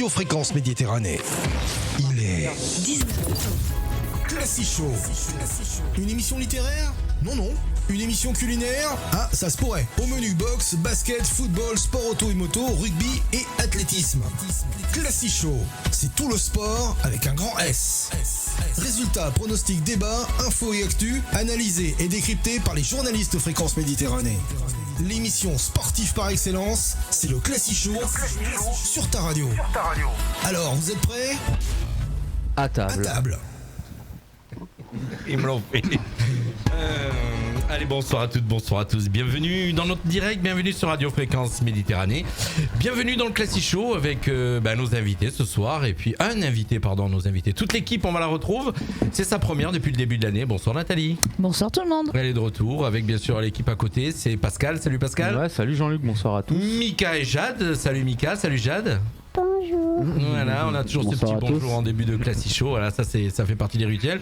Radio Fréquence Méditerranée. Il est 19h. Classic Show. Une émission littéraire ? Non, non. Une émission culinaire ? Ah, ça se pourrait. Au menu boxe, basket, football, sport auto et moto, rugby et athlétisme. Classic Show, c'est tout le sport avec un grand S. Résultats, pronostics, débats, infos et actus, analysés et décryptés par les journalistes Fréquence Méditerranée. L'émission sportive par excellence, c'est le Classic Show sur ta radio. Alors, vous êtes prêts ? À table. Ils me l'ont fait. Allez, bonsoir à toutes, bonsoir à tous. Bienvenue dans notre direct, bienvenue sur Radio Fréquence Méditerranée. Bienvenue dans le Classic Show avec nos invités ce soir. Et puis nos invités. Toute l'équipe, on va la retrouve. C'est sa première depuis le début de l'année. Bonsoir Nathalie. Bonsoir tout le monde. Elle est de retour avec bien sûr l'équipe à côté. C'est Pascal. Salut Pascal. Ouais, salut Jean-Luc, bonsoir à tous. Mika et Jade. Salut Mika, salut Jade. Bonjour. Voilà, on a toujours Bonsoir ce petit à bonjour tous. en début de Classic Show. Voilà, ça fait partie des rituels.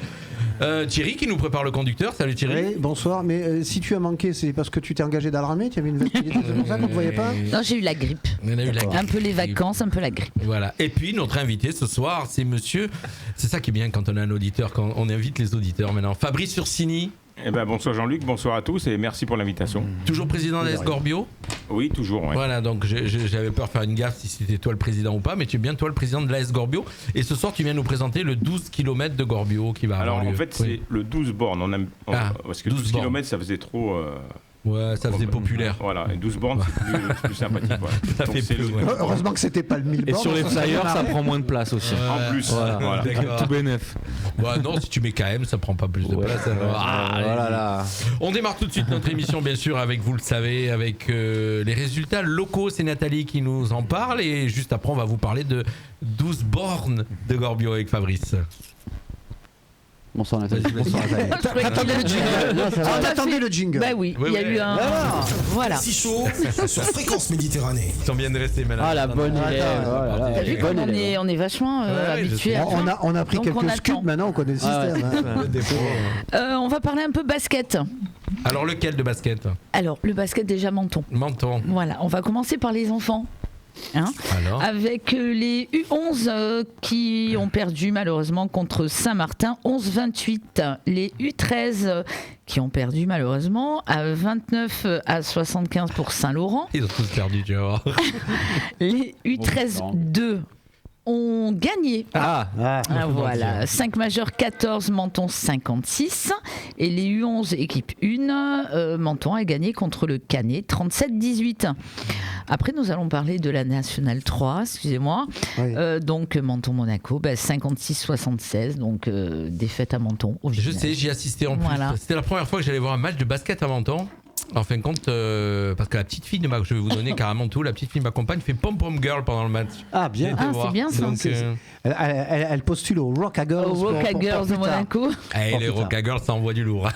Thierry qui nous prépare le conducteur. Salut Thierry. Oui, bonsoir, mais si tu as manqué, c'est parce que tu t'es engagé dans l'armée, tu avais une veste, c'est pour ça qu'on ne voyait pas. Non, j'ai eu la grippe. On a eu la Un peu les vacances, un peu la grippe. Voilà. Et puis notre invité ce soir, c'est monsieur. C'est ça qui est bien quand on a un auditeur, quand on invite les auditeurs maintenant. Fabrice Ursini, Eh ben, bonsoir Jean-Luc, bonsoir à tous et merci pour l'invitation. toujours président d'AS Gorbio. Oui, toujours. Ouais. Voilà, donc j'avais peur de faire une gaffe si c'était toi le président ou pas, mais tu es bien toi le président de l'AS Gorbio. Et ce soir, tu viens nous présenter le 12 km de Gorbio qui va Alors avoir lieu. en fait, c'est le 12 bornes. Parce que 12 bornes. km, ça faisait trop. Ouais, ça faisait populaire. Voilà, et 12 bornes, c'est plus sympathique. Voilà. Ça Donc, fait c'est plus, le- ouais. Heureusement que c'était pas le 1000 Et bornes, sur les ça flyers, serait ça marrant. prend moins de place aussi. En plus, voilà. D'accord. Tout bénef. Ouais, non, si tu mets KM, ça prend pas plus de place. Voilà là. On démarre tout de suite notre émission, bien sûr, avec, vous le savez, avec les résultats locaux. C'est Nathalie qui nous en parle. Et juste après, on va vous parler de 12 bornes de Gorbio avec Fabrice. Bonsoir Nathalie. Bonsoir Nathalie. Attendez le jingle. Attendez le jingle. Bah oui, Oui, il y a oui. eu un. Voilà. Classic Show sur Fréquence Méditerranée. Ils sont bien dressés, madame. Ah la bonne élève. Oh là là. T'as vu comme Bonne élève. on est vachement Ouais, je habitués sais. à ça. On a pris Donc, on quelques attend. scuds, maintenant on connaît le système. hein. On va parler un peu basket. Alors, lequel de basket ? Alors, le basket déjà Menton. Menton. Voilà, on va commencer par les enfants. Hein, Alors avec les U11 qui ont perdu malheureusement contre Saint-Martin 11-28. Les U13 qui ont perdu malheureusement à 29-75 pour Saint-Laurent. Ils ont tous perdu, tu vas voir. Les U13-2 ont gagné. Ah. Ah, voilà, 5 majeurs 14, Menton 56. Et les U11 équipe 1, Menton a gagné contre le Canet 37-18. Après, nous allons parler de la Nationale 3, excusez-moi. Oui. Donc, Menton-Monaco, 56-76, donc défaite à Menton. Au Je final. sais, j'y assistais en plus. Voilà. C'était la première fois que j'allais voir un match de basket à Menton. En fin de compte, parce que la petite fille de ma, je vais vous donner carrément tout, la petite fille de ma compagne fait pom-pom girl pendant le match. Ah, bien. Ah, c'est bien ça. Donc, Elle postule au Rocka Girls. Au Rocka Girls de Monaco. les putain. Rocka Girls, ça envoie du lourd,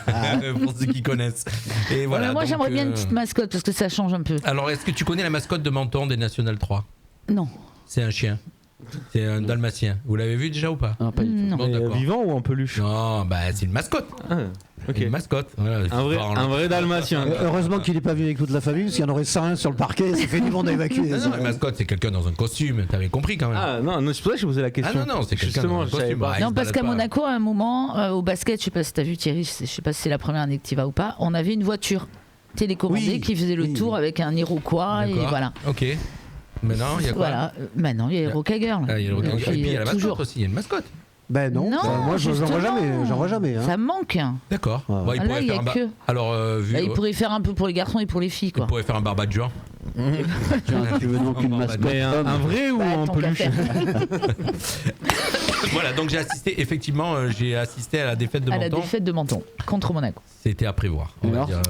pour ceux qui connaissent. Et voilà, Moi, donc, j'aimerais bien une petite mascotte parce que ça change un peu. Alors, est-ce que tu connais la mascotte de Menton des National 3 ? Non. C'est un chien. C'est un dalmatien. Vous l'avez vu déjà ou pas ? Non, pas du tout. Non. Bon, d'accord. Vivant ou en peluche? Non, c'est une mascotte. Ok. Une mascotte. Voilà, Un vrai dalmatien. Heureusement qu'il n'est pas venu avec toute la famille, parce qu'il y en aurait 101 sur le parquet, ça fait du monde à évacuer. Non, la mascotte, c'est quelqu'un dans un costume. T'avais compris quand même. Ah non, c'est pour ça que je posais la question. Ah non, c'est quelqu'un dans Justement, un je savais costume. pas. Ah, il Non, se parce balade qu'à pas. Monaco, à un moment, au basket, je sais pas si tu as vu Thierry, je sais pas si c'est la première année que tu vas ou pas, on avait une voiture télécommandée Oui, qui faisait le oui. tour avec un Iroquois et D'accord. voilà. Ok. Maintenant, il y a quoi ? Voilà. Maintenant, il y a les Rocka Girls. Ah, il y a le Rocka Girl. Et puis il y a la mascotte toujours. aussi. Il y a une mascotte. Ben non, Non, moi j'en vois justement. jamais. J'en vois jamais. Hein. Ça manque. D'accord. Ah. Bon, il Là, pourrait il y faire a un que. Alors, vu. Il pourrait faire un peu pour les garçons et pour les filles, Il quoi. pourrait faire un barbajour. Tu veux donc une mascotte? Mais un vrai ou Bah, en tant qu'à peluche? faire. Voilà, donc j'ai assisté, effectivement, à la défaite de À la Menton. défaite de Menton contre Monaco. C'était à prévoir. On va Alors, dire.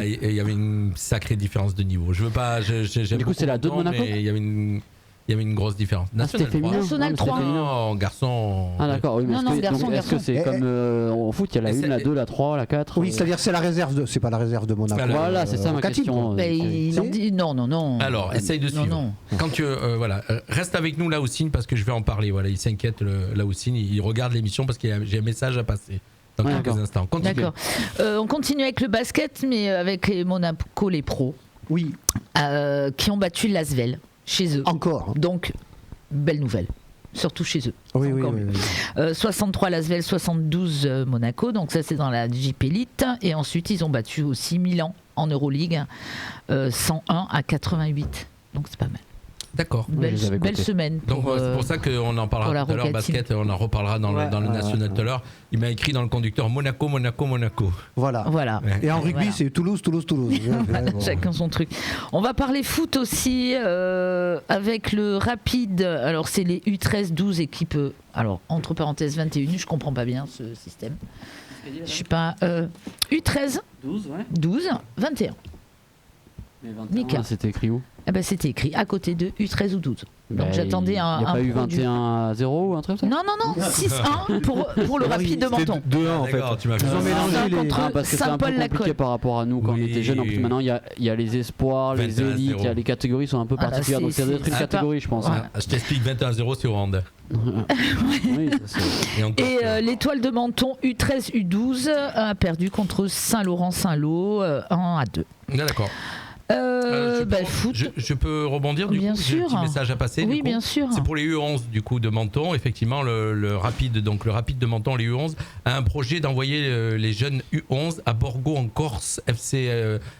Il y avait une sacrée différence de niveau. Je veux pas. J'aime Du coup, c'est la 2 de Menton, Monaco? mais il y avait une grosse différence. c'était féminin. National Non, mais 3. c'était féminin. Non, garçon. Ah d'accord, oui, mais Non, est-ce non, que- garçon, donc, est-ce que garçon. c'est comme en foot, il y a la Et 1, la 2, la 3, la 4 Oui, c'est-à-dire c'est la réserve de, c'est pas la réserve de Monaco. Alors, Voilà, c'est ça ma Cathy, question. Bah, il en dit non, non, non. Alors, essaye de Non, suivre. non. Quand tu voilà, reste avec nous Laoussine parce que je vais en parler. Voilà, il s'inquiète Laoussine, il regarde l'émission parce que j'ai un message à passer dans Ouais, quelques d'accord. instants. Continue. D'accord. On continue avec le basket, mais avec les Monaco, les pros, Oui, qui ont battu l'Asvel chez eux. encore. Donc, belle nouvelle. Surtout chez eux. Oui. 63 Lasvel, 72 Monaco, donc ça c'est dans la JP Elite. Et ensuite ils ont battu aussi Milan en Euroleague, 101 à 88. Donc c'est pas mal. D'accord. Belle semaine. Donc c'est pour ça qu'on en parlera tout à l'heure, basket, on en reparlera dans le national tout à l'heure. Il m'a écrit dans le conducteur Monaco. Voilà. Ouais. Et en rugby, c'est Toulouse. Voilà, chacun son truc. On va parler foot aussi avec le Rapide. Alors c'est les U13-12 équipes. Alors entre parenthèses 21, je comprends pas bien ce système. Je suis pas U13 12 21. Mais 21, Mika. c'était écrit où? Eh ben, c'était écrit à côté de U13 ou 12. Donc j'attendais un. Il n'y a pas eu 21-0 ou un truc comme ça? Non, 6-1 pour le Rapide de Menton. 2-1 en fait. D'accord, tu m'as fait Ils ont mélangé les. Parce que c'est un peu compliqué par rapport à nous quand on était jeunes. En plus, maintenant, il y a les espoirs, les élites, il y a les catégories sont un peu particulières. Donc, ça doit être une catégorie, je pense. Je t'explique, 21-0, c'est au hand. Oui, Et l'Étoile de Menton U13 U12 a perdu contre Saint-Laurent-Saint-Lô 1-2. D'accord. Foot. Je peux rebondir du bien coup, j'ai un petit sûr. message à passer. Oui, du coup. bien sûr. C'est pour les U11 du coup de Menton. Effectivement, le Rapide de Menton, les U11 a un projet d'envoyer les jeunes U11 à Borgo en Corse.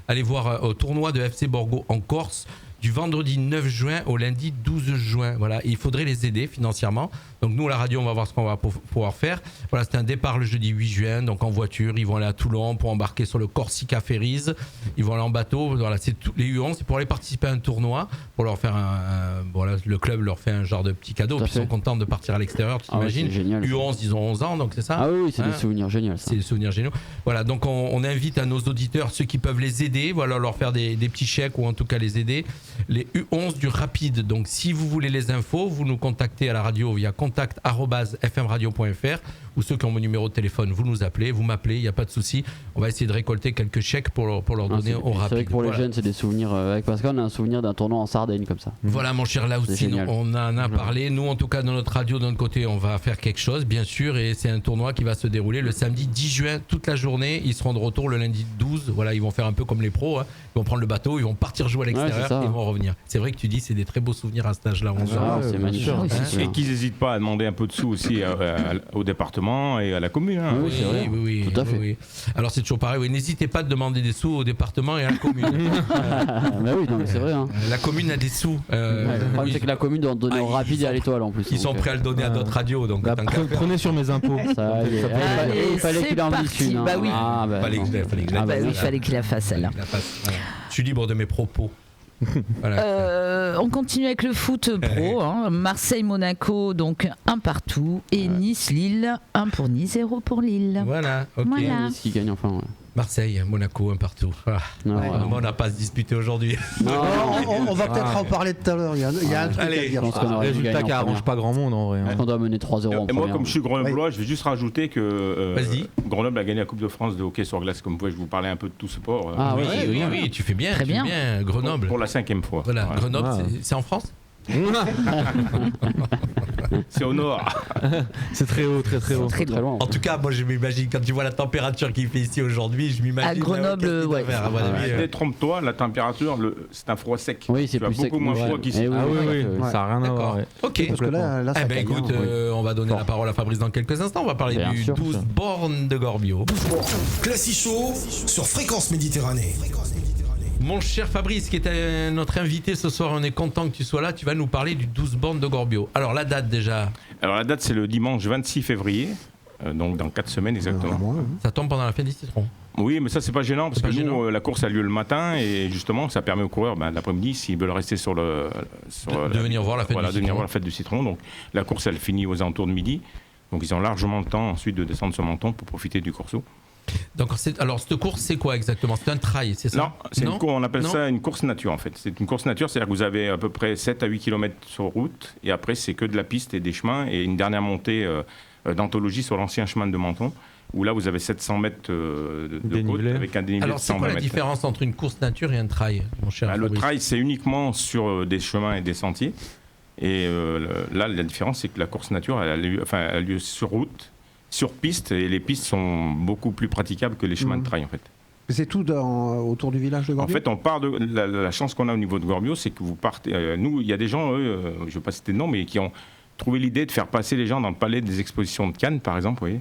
Aller voir au tournoi de FC Borgo en Corse du vendredi 9 juin au lundi 12 juin. Voilà, il faudrait les aider financièrement. Donc nous, à la radio, on va voir ce qu'on va pouvoir faire. Voilà, c'est un départ le jeudi 8 juin, donc en voiture. Ils vont aller à Toulon pour embarquer sur le Corsica Ferries. Ils vont aller en bateau. Voilà, c'est les U11, c'est pour aller participer à un tournoi, pour leur faire voilà, le club leur fait un genre de petit cadeau. Puis ils sont contents de partir à l'extérieur, tu t'imagines. Ouais, génial, U11, ils ont 11 ans, donc c'est ça. Ah oui, c'est des souvenirs géniaux. C'est des souvenirs géniaux. Voilà, donc on invite à nos auditeurs, ceux qui peuvent les aider, voilà, leur faire des petits chèques ou en tout cas les aider. Les U11 du Rapide. Donc si vous voulez les infos, vous nous contactez à la radio via contact@fmradio.fr ou ceux qui ont mon numéro de téléphone, vous nous appelez, vous m'appelez, il n'y a pas de souci. On va essayer de récolter quelques chèques pour leur donner au Rapide. C'est vrai que pour les jeunes, c'est des souvenirs. Avec Pascal, on a un souvenir d'un tournoi en Sardaigne comme ça. Voilà mon cher, là aussi on en a parlé. Nous en tout cas dans notre radio, de notre côté, on va faire quelque chose bien sûr, et c'est un tournoi qui va se dérouler le samedi 10 juin toute la journée. Ils seront de retour le lundi 12. Voilà, ils vont faire un peu comme les pros, hein. Ils vont prendre le bateau, ils vont partir jouer à l'extérieur et ils vont revenir. C'est vrai que tu dis c'est des très beaux souvenirs à cet âge-là. C'est magnifique. Et qu'ils n'hésitent pas à demander un peu de sous aussi au département et à la commune. Hein. Oui, tout à fait. Oui. Alors c'est toujours pareil, n'hésitez pas à demander des sous au département et à la commune. Mais oui, non, mais c'est vrai. Hein. La commune a des sous. Le problème, c'est que la commune doit en donner au Rapide et à l'Étoile en plus. Ils sont prêts à le donner à d'autres radios. Donc, prenez sur mes impôts. Il fallait qu'il en dise une. Bah oui. Il fallait qu'il la fasse celle-là. Je suis libre de mes propos. Voilà. On continue avec le foot pro. Marseille-Monaco, donc 1 partout. Et Nice-Lille, 1 pour Nice, 0 pour Lille. Voilà, ok. Voilà. Nice qui gagne enfin. Ouais. Marseille, Monaco, 1 partout. On n'a pas à se disputer aujourd'hui. On va peut-être en parler tout à l'heure. Il y a un truc à dire. Résultat qui arrange pas grand monde en vrai. On doit mener 3-0 en Et moi, comme je suis grenoblois, je vais juste rajouter que Grenoble a gagné la Coupe de France de hockey sur glace. Comme vous, je vous parlais un peu de tout sport. Oui, tu fais bien. Très bien. Grenoble. Pour la 5e fois. Voilà, Grenoble, c'est en France. C'est au nord. C'est très haut, très haut. Très loin. En tout cas, moi je m'imagine, quand tu vois la température qu'il fait ici aujourd'hui, je m'imagine. À Grenoble, ouais. Trompe-toi, la température, c'est un froid sec. Oui, c'est plus sec. Beaucoup moins froid qu'ici. Ah oui, ça n'a rien à voir. Ok. Parce que là ça écoute, on va donner la parole à Fabrice dans quelques instants. On va parler du 12 bornes de Gorbio. Classic Show sur Fréquence Méditerranée. Mon cher Fabrice, qui est notre invité ce soir, on est content que tu sois là. Tu vas nous parler du 12 bornes de Gorbio. Alors la date déjà. Alors la date c'est le dimanche 26 février, donc dans 4 semaines exactement. Ça tombe pendant la fin des citrons. Oui, mais ça c'est pas gênant parce que nous la course a lieu le matin et justement ça permet aux coureurs l'après-midi s'ils veulent rester sur de venir voir la fête du citron. Venir voir la fête du citron. Donc la course elle finit aux alentours de midi. Donc ils ont largement le temps ensuite de descendre sur Menton pour profiter du Corso. Donc, alors cette course, c'est quoi exactement? C'est un trail, c'est ça? Non, on appelle ça une course nature en fait. C'est une course nature, c'est-à-dire que vous avez à peu près 7 à 8 km sur route et après c'est que de la piste et des chemins et une dernière montée d'anthologie sur l'ancien chemin de Menton où là vous avez 700 mètres de côte avec un dénivelé de 120 mètres. Alors c'est quoi la différence entre une course nature et un trail, mon cher Fabrice? Le trail c'est uniquement sur des chemins et des sentiers et là la différence c'est que la course nature elle a lieu sur route, sur piste, et les pistes sont beaucoup plus praticables que les chemins de trail en fait. C'est tout autour du village de Gorbio. En fait, on part de la chance qu'on a au niveau de Gorbio, c'est que vous partez. Nous, il y a des gens, je ne vais pas citer de nom, mais qui ont trouvé l'idée de faire passer les gens dans le palais des expositions de Cannes, par exemple. Vous voyez.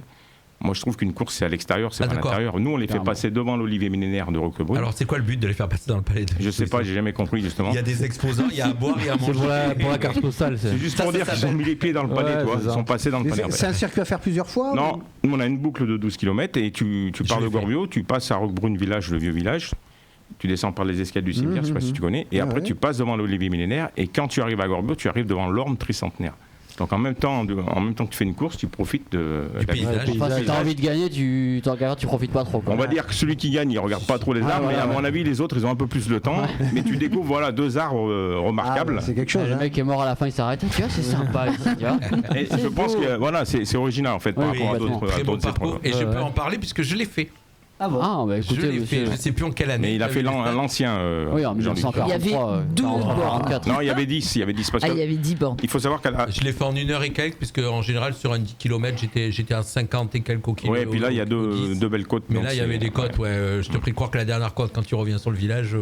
Moi, je trouve qu'une course, c'est à l'extérieur, c'est pas à l'intérieur. Nous, on les fait passer devant l'olivier millénaire de Roquebrune. Alors, c'est quoi le but de les faire passer dans le palais? Je sais pas, j'ai jamais compris justement. Il y a des exposants, il y a à boire, il y a à manger. Pour la carte postale. C'est juste pour dire qu'ils ont mis les pieds dans le palais, ils sont passés dans le palais. C'est un circuit à faire plusieurs fois? Non, nous, on a une boucle de 12 km et tu pars de Gorbio, tu passes à Roquebrune village, le vieux village. Tu descends par les escaliers du cimetière, je sais pas si tu connais. Et après, tu passes devant l'olivier millénaire. Et quand tu arrives à Gorbio, tu arrives devant l'orme tricentenaire. Donc en même temps que tu fais une course, tu profites du paysage. Enfin, si t'as envie de gagner, tu profites pas trop. Quoi. On va dire que celui qui gagne, il regarde pas trop les arbres, mais à mon avis, les autres, ils ont un peu plus de temps. Mais tu découvres 2 arbres remarquables. C'est quelque chose. Le mec est mort à la fin, il s'arrête. Tu vois, c'est sympa. Et je pense que c'est original en fait par rapport à d'autres. Très bon parcours. Et je peux en parler puisque je l'ai fait. Ah bon? Ah bah écoutez, je sais plus en quelle année. Mais il a fait l'ancien. Oui, en 1943. Il y avait 12 bornes. Non, il y avait 10. Il y avait 10 parce il y avait 10 bornes. Il faut savoir qu'à je l'ai fait en 1 heure et quelques, puisque en général sur un 10 km j'étais à 50 et quelques kilomètres. Ouais, et puis là il y a deux belles côtes. Mais là il y avait des côtes, je te prie de croire que la dernière côte, quand tu reviens sur le village,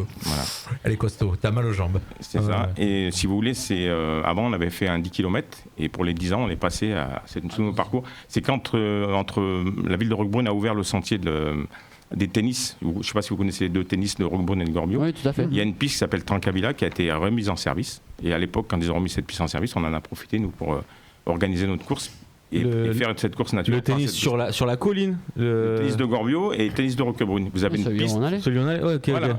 elle est costaud. T'as mal aux jambes. C'est ça. Et si vous voulez, avant on avait fait un 10 km et pour les 10 ans on est passé à ce nouveau parcours. C'est quand entre la ville de Roquebrune a ouvert le sentier des tennis, je ne sais pas si vous connaissez les 2 tennis de Roquebrune et de Gorbio. Oui, tout à fait. Il y a une piste qui s'appelle Trancavilla qui a été remise en service. Et à l'époque, quand ils ont remis cette piste en service, on en a profité, nous, pour organiser notre course et faire cette course naturelle. Le tennis sur la colline. Le tennis de Gorbio et le tennis de Roquebrune. Vous avez une piste.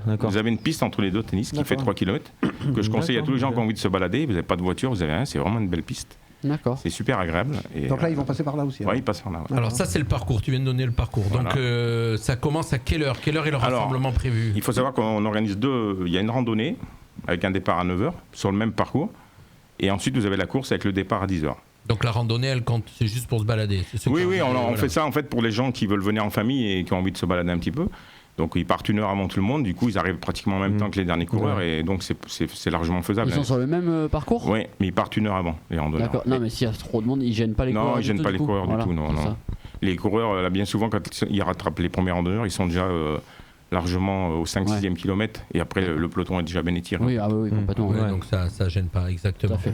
D'accord. Vous avez une piste entre les 2 tennis qui fait 3 km que je conseille à tous les gens qui ont envie de se balader. Vous n'avez pas de voiture, vous n'avez rien. C'est vraiment une belle piste. D'accord. C'est super agréable. Et donc là, ils vont passer par là aussi. Oui, ils passent par là. Ouais. Alors ça, c'est le parcours. Tu viens de donner le parcours. Voilà. Donc ça commence à quelle heure? Quelle heure est le rassemblement prévu? Il faut savoir qu'on organise il y a une randonnée avec un départ à 9h sur le même parcours. Et ensuite, vous avez la course avec le départ à 10h. Donc la randonnée, elle compte, c'est juste pour se balader? Oui, on fait ça en fait pour les gens qui veulent venir en famille et qui ont envie de se balader un petit peu. Donc ils partent 1 heure avant tout le monde, du coup ils arrivent pratiquement en même temps que les derniers coureurs et donc c'est largement faisable. Ils sont sur le même parcours? Oui, mais ils partent 1 heure avant, les randonneurs. D'accord, non mais s'il y a trop de monde, ils gênent pas les coureurs? Non, ils gênent pas les coureurs du tout, non. Les coureurs, là, bien souvent, quand ils rattrapent les premiers randonneurs, ils sont déjà largement au 5-6e kilomètre et après le peloton est déjà bien étiré. Oui, complètement. Ouais, donc ça gêne pas exactement. Tout à fait.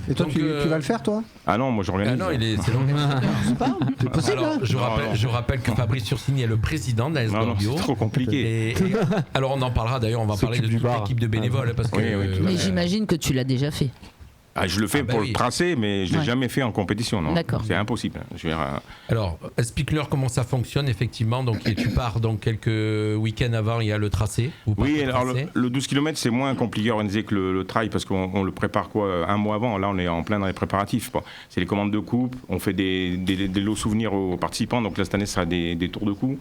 Et toi, tu vas le faire, toi? Ah non, moi j'organise. Ah non, c'est l'organisateur. C'est possible. Alors, je rappelle que Fabrice Ursigny est le président de la S Gorbio. C'est trop compliqué. Alors on en parlera d'ailleurs, on va parler de toute l'équipe de bénévoles. Parce que, mais j'imagine que tu l'as déjà fait. Ah, je le fais pour le tracé, mais je ne l'ai jamais fait en compétition. Non. D'accord. C'est impossible. Alors, explique-leur comment ça fonctionne effectivement. Donc, tu pars donc quelques week-ends avant, il y a le tracé. Oui, alors le 12 km, c'est moins compliqué à organiser que le trail parce qu'on le prépare 1 mois avant. Là, on est en plein dans les préparatifs. C'est les commandes de coupe. On fait des lots souvenirs aux participants. Donc là, cette année, ce sera des tours de coups.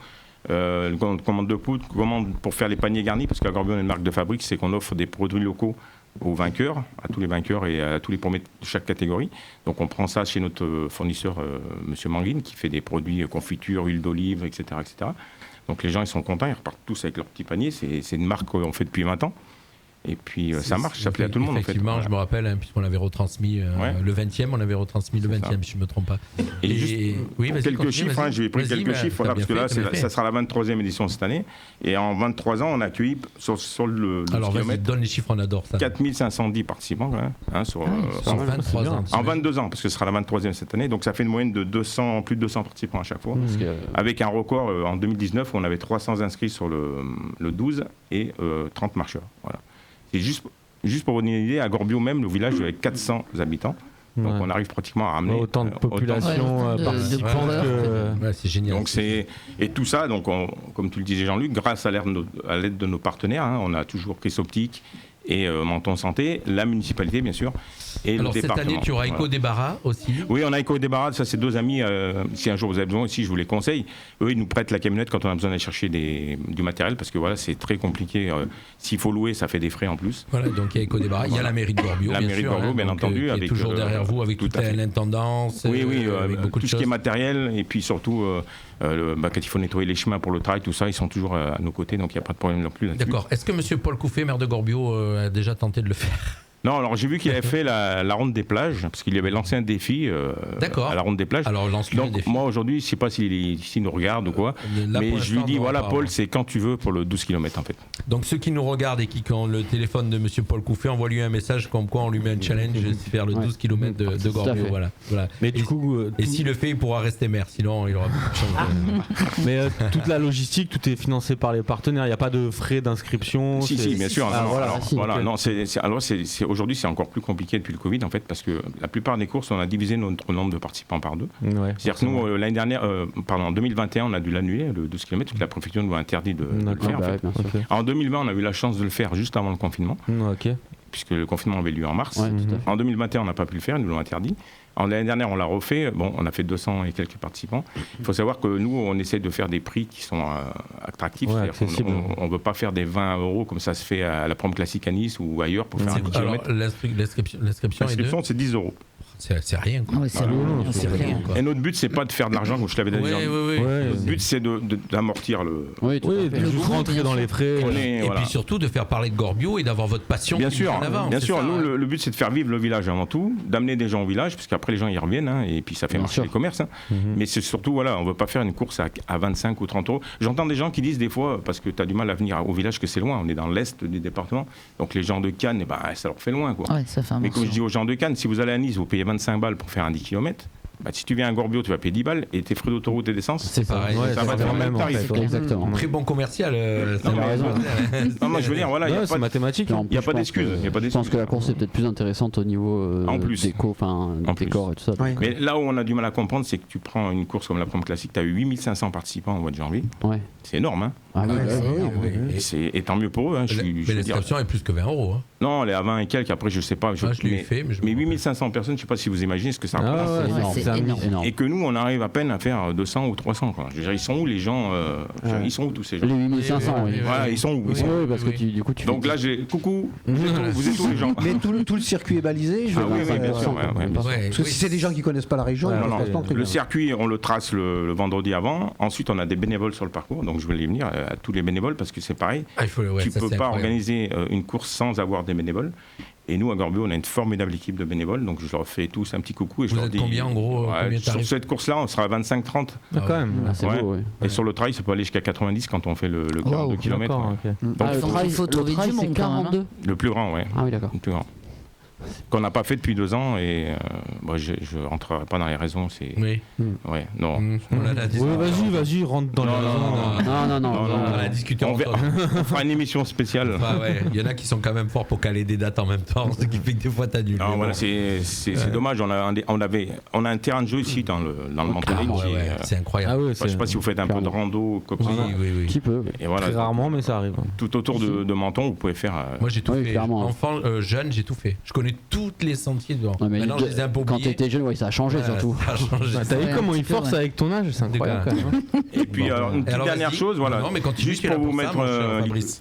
Commande de poudre, commande pour faire les paniers garnis parce qu'à Gorbio, on a une marque de fabrique, c'est qu'on offre des produits locaux aux vainqueurs, à tous les vainqueurs et à tous les premiers de chaque catégorie. Donc on prend ça chez notre fournisseur, Monsieur Manguine, qui fait des produits confiture, huile d'olive, etc., etc. Donc les gens ils sont contents, ils repartent tous avec leur petit panier. C'est une marque qu'on fait depuis 20 ans. Et puis ça marche, ça plaît à tout le monde. Effectivement, en fait. Je me rappelle, puisqu'on l'avait retransmis le 20e, on avait retransmis le 20e, si je ne me trompe pas. Et oui, quelques chiffres, j'ai pris quelques chiffres, parce que là, ça sera la 23e édition cette année. Et en 23 ans, on a accueilli sur le alors vas-y, donne les chiffres, on adore ça. 4510 participants, quand même, sur 23 ans. En 22 ans, parce que ce sera la 23e cette année. Donc ça fait une moyenne de plus de 200 participants à chaque fois. Avec un record en 2019, où on avait 300 inscrits sur le 12 et 30 marcheurs. Voilà. C'est juste pour vous donner une idée, à Gorbio même, le village avec 400 habitants. Donc on arrive pratiquement à ramener autant de population participante. C'est génial. Donc et tout ça, donc comme tu le disais Jean-Luc, grâce à l'aide de nos partenaires, on a toujours Chris Optique et Menton Santé, la municipalité bien sûr, et alors, le département. Cette année, tu auras Éco-Débarras aussi. Oui, on a Éco-Débarras, ça c'est 2 amis, si un jour vous avez besoin aussi, je vous les conseille. Eux, ils nous prêtent la camionnette quand on a besoin d'aller chercher du matériel, parce que voilà, c'est très compliqué. S'il faut louer, ça fait des frais en plus. Voilà, donc il y a Éco-Débarras, il y a la mairie de Gorbio, la mairie de Gorbio, bien entendu. Qui est toujours derrière vous, avec toute l'intendance. Oui, avec beaucoup tout ce qui est matériel, et puis surtout, quand il faut nettoyer les chemins pour le trail, tout ça, ils sont toujours à nos côtés, donc il n'y a pas de problème non plus là-dessus. D'accord. Est-ce que M. Paul Couffet, maire de Gorbio, a déjà tenté de le faire ? Non, alors j'ai vu qu'il avait fait la ronde des plages, parce qu'il y avait lancé un défi à la ronde des plages. Alors lance-lui le Donc défi. moi aujourd'hui, je sais pas s'il nous regarde ou quoi, Là, mais pour je lui l'instant, dis non, voilà apparemment. Paul, c'est quand tu veux pour le 12 km en fait. Donc ceux qui nous regardent et qui ont le téléphone de Monsieur Paul Couffet, envoie-lui un message comme quoi on lui met un challenge, c'est faire le 12 km de Gorbio. Voilà. Mais du coup, Et s'il le fait, il pourra rester maire, sinon il aura beaucoup de chance. mais toute la logistique, tout est financé par les partenaires. Il n'y a pas de frais d'inscription. Si, bien sûr. Ah, Non, voilà. alors, Si, voilà, ok. non, aujourd'hui, c'est encore plus compliqué depuis le Covid, en fait, parce que la plupart des courses, on a divisé notre nombre de participants par 2. Ouais, C'est-à-dire que nous, l'année dernière, en 2021, on a dû l'annuler, le 12 km, parce que la préfecture nous a interdit de le D'accord. faire. En Bah, fait. bien sûr. Ok. En 2020, on a eu la chance de le faire juste avant le confinement, Ok. puisque le confinement avait lieu en mars. Ouais, tout à fait. En 2021, on n'a pas pu le faire, ils nous l'ont interdit. L'année dernière, on l'a refait. Bon, on a fait 200 et quelques participants. Il faut savoir que nous, on essaie de faire des prix qui sont attractifs. Ouais, C'est-à-dire qu'on- accessible. on ne veut pas faire des 20 € comme ça se fait à la prom classique à Nice ou ailleurs pour faire un 10 Alors km. l'inscription est de... L'inscription, c'est 10 €. C'est rien quoi. Ah ouais, c'est rien. quoi. Et notre but, c'est pas de faire de l'argent, comme je l'avais déjà dit. Oui. Ouais, Notre but, c'est d'amortir le. Oui, tout à Oui, fait. juste rentrer dans les frais. On est- Et voilà. puis surtout de faire parler de Gorbio et d'avoir votre passion. Bien qui sûr, met en avant, bien c'est sûr. ça, Nous, hein. le but, c'est de faire vivre le village avant tout, d'amener des gens au village, parce qu'après, les gens, ils reviennent, hein, et puis ça fait Bien marcher sûr. les commerces. Hein. Mais c'est surtout, voilà, on veut pas faire une course à 25 ou 30 €. J'entends des gens qui disent des fois, parce que tu as du mal à venir au village, que c'est loin, on est dans l'est du département, donc les gens de Cannes, eh ben, ça leur fait loin, quoi. Ouais, ça fait un Mais comme je morceau. dis aux gens de Cannes, si vous allez à Nice, vous payez 25 balles pour faire un 10 km. Bah, si tu viens à Gorbio, tu vas payer 10 balles et tes frais d'autoroute et d'essence. C'est pareil. Ouais, ça va c'est être le même en tarif. fait, ouais. Exactement. Très bon commercial. Non, mais- raison. Non, moi je veux dire, voilà, il Ouais, n'y a c'est pas de. mathématique. Puis en Il y a plus, pas je pense d'excuse, que- il y a pas Je pense d'excuse. que la course est peut-être plus intéressante au niveau En plus. déco, enfin En plus. décor et tout ça. Oui. Mais là où on a du mal à comprendre, c'est que tu prends une course comme la prom classique, tu as eu 8500 participants au mois de janvier. Ouais. C'est énorme, hein. Ah oui, Ouais, bah c'est oui, énorme. oui. Et tant mieux pour eux. Hein. Je Mais veux dire. l'inscription est plus que 20 €. Hein. Non, elle est à 20 et quelques. Après, je sais pas. Ah, je l'ai fait, mais je me mais rappelle. 8500 personnes, je sais pas si vous imaginez ce que ça Ah représente. ouais, C'est énorme. c'est c'est un énorme. Énorme. Et que nous, on arrive à peine à faire 200 ou 300. Quoi. Je veux dire, ils sont où les gens Ils sont où tous ces gens Les 8500, oui. Oui, Voilà, ils sont où, Oui, ils sont où oui, parce que oui. du coup, tu Donc fais là, coucou, vous êtes où les gens Mais tout le circuit est balisé. Je Ah oui, pense, oui, bien sûr. Ouais, ouais. Parce que si c'est des gens qui connaissent pas la région, Ouais, ils Non, peuvent non, pas entrer, le là. circuit, on le trace le vendredi avant. Ensuite, on a des bénévoles sur le parcours. Donc, je vais les venir à tous les bénévoles parce que c'est pareil. Ah, il faut, ouais, Tu ça, peux c'est pas incroyable. organiser une course sans avoir des bénévoles. Et nous, à Gorbio, on a une formidable équipe de bénévoles. Donc, je leur fais tous un petit coucou. Et je Vous leur êtes dis, combien, en gros, combien sur t'arrives cette course-là, on sera à 25-30. Ah, quand même. Ah, c'est Ouais. beau, oui. Et sur le trail, ça peut aller jusqu'à 90 quand on fait le Wow. 42 km. D'accord, ok. Ah, faut- il faut trouver du c'est monde, quand même, hein. 42. Le plus grand, ouais. Ah oui, d'accord. Le plus grand. Qu'on n'a pas fait depuis 2 ans. Et bon, je ne rentrerai pas dans les raisons. C'est... Oui. Ouais, non. On a discuté. Ouais, vas-y, rentre dans les raisons. Non. On a discuté On entre verra. On fera une émission spéciale. Ah ouais, il y en a qui sont quand même forts pour caler des dates en même temps, ce qui fait que des fois t'annules. Non, Mais voilà, bon. c'est dommage. On a un terrain de jeu ici dans le Mentonnet. Ah ouais, qui est, ouais, c'est incroyable. Ah ouais, je sais pas si vous faites un peu de rando, comme ça. Oui. Qui peut. Et voilà, Très rarement, mais ça arrive. tout autour de Menton, vous pouvez faire. Moi j'ai tout Oui, fait. clairement. Enfant, jeune, j'ai tout fait. Je connais toutes les sentiers devant. Ouais, mais Maintenant je les ai un peu quand oubliés. t'étais jeune, ouais, ça a changé Ouais, surtout. ça a changé. Bah, T'as vu Ouais, comment un il petit peu, force ouais. avec ton âge, c'est incroyable quand même. hein. Et puis, alors, une petite alors, dernière vas-y. chose, voilà. Non, mais continue, Juste tu es là pour vous pour ça, mettre, mon cher Fabrice.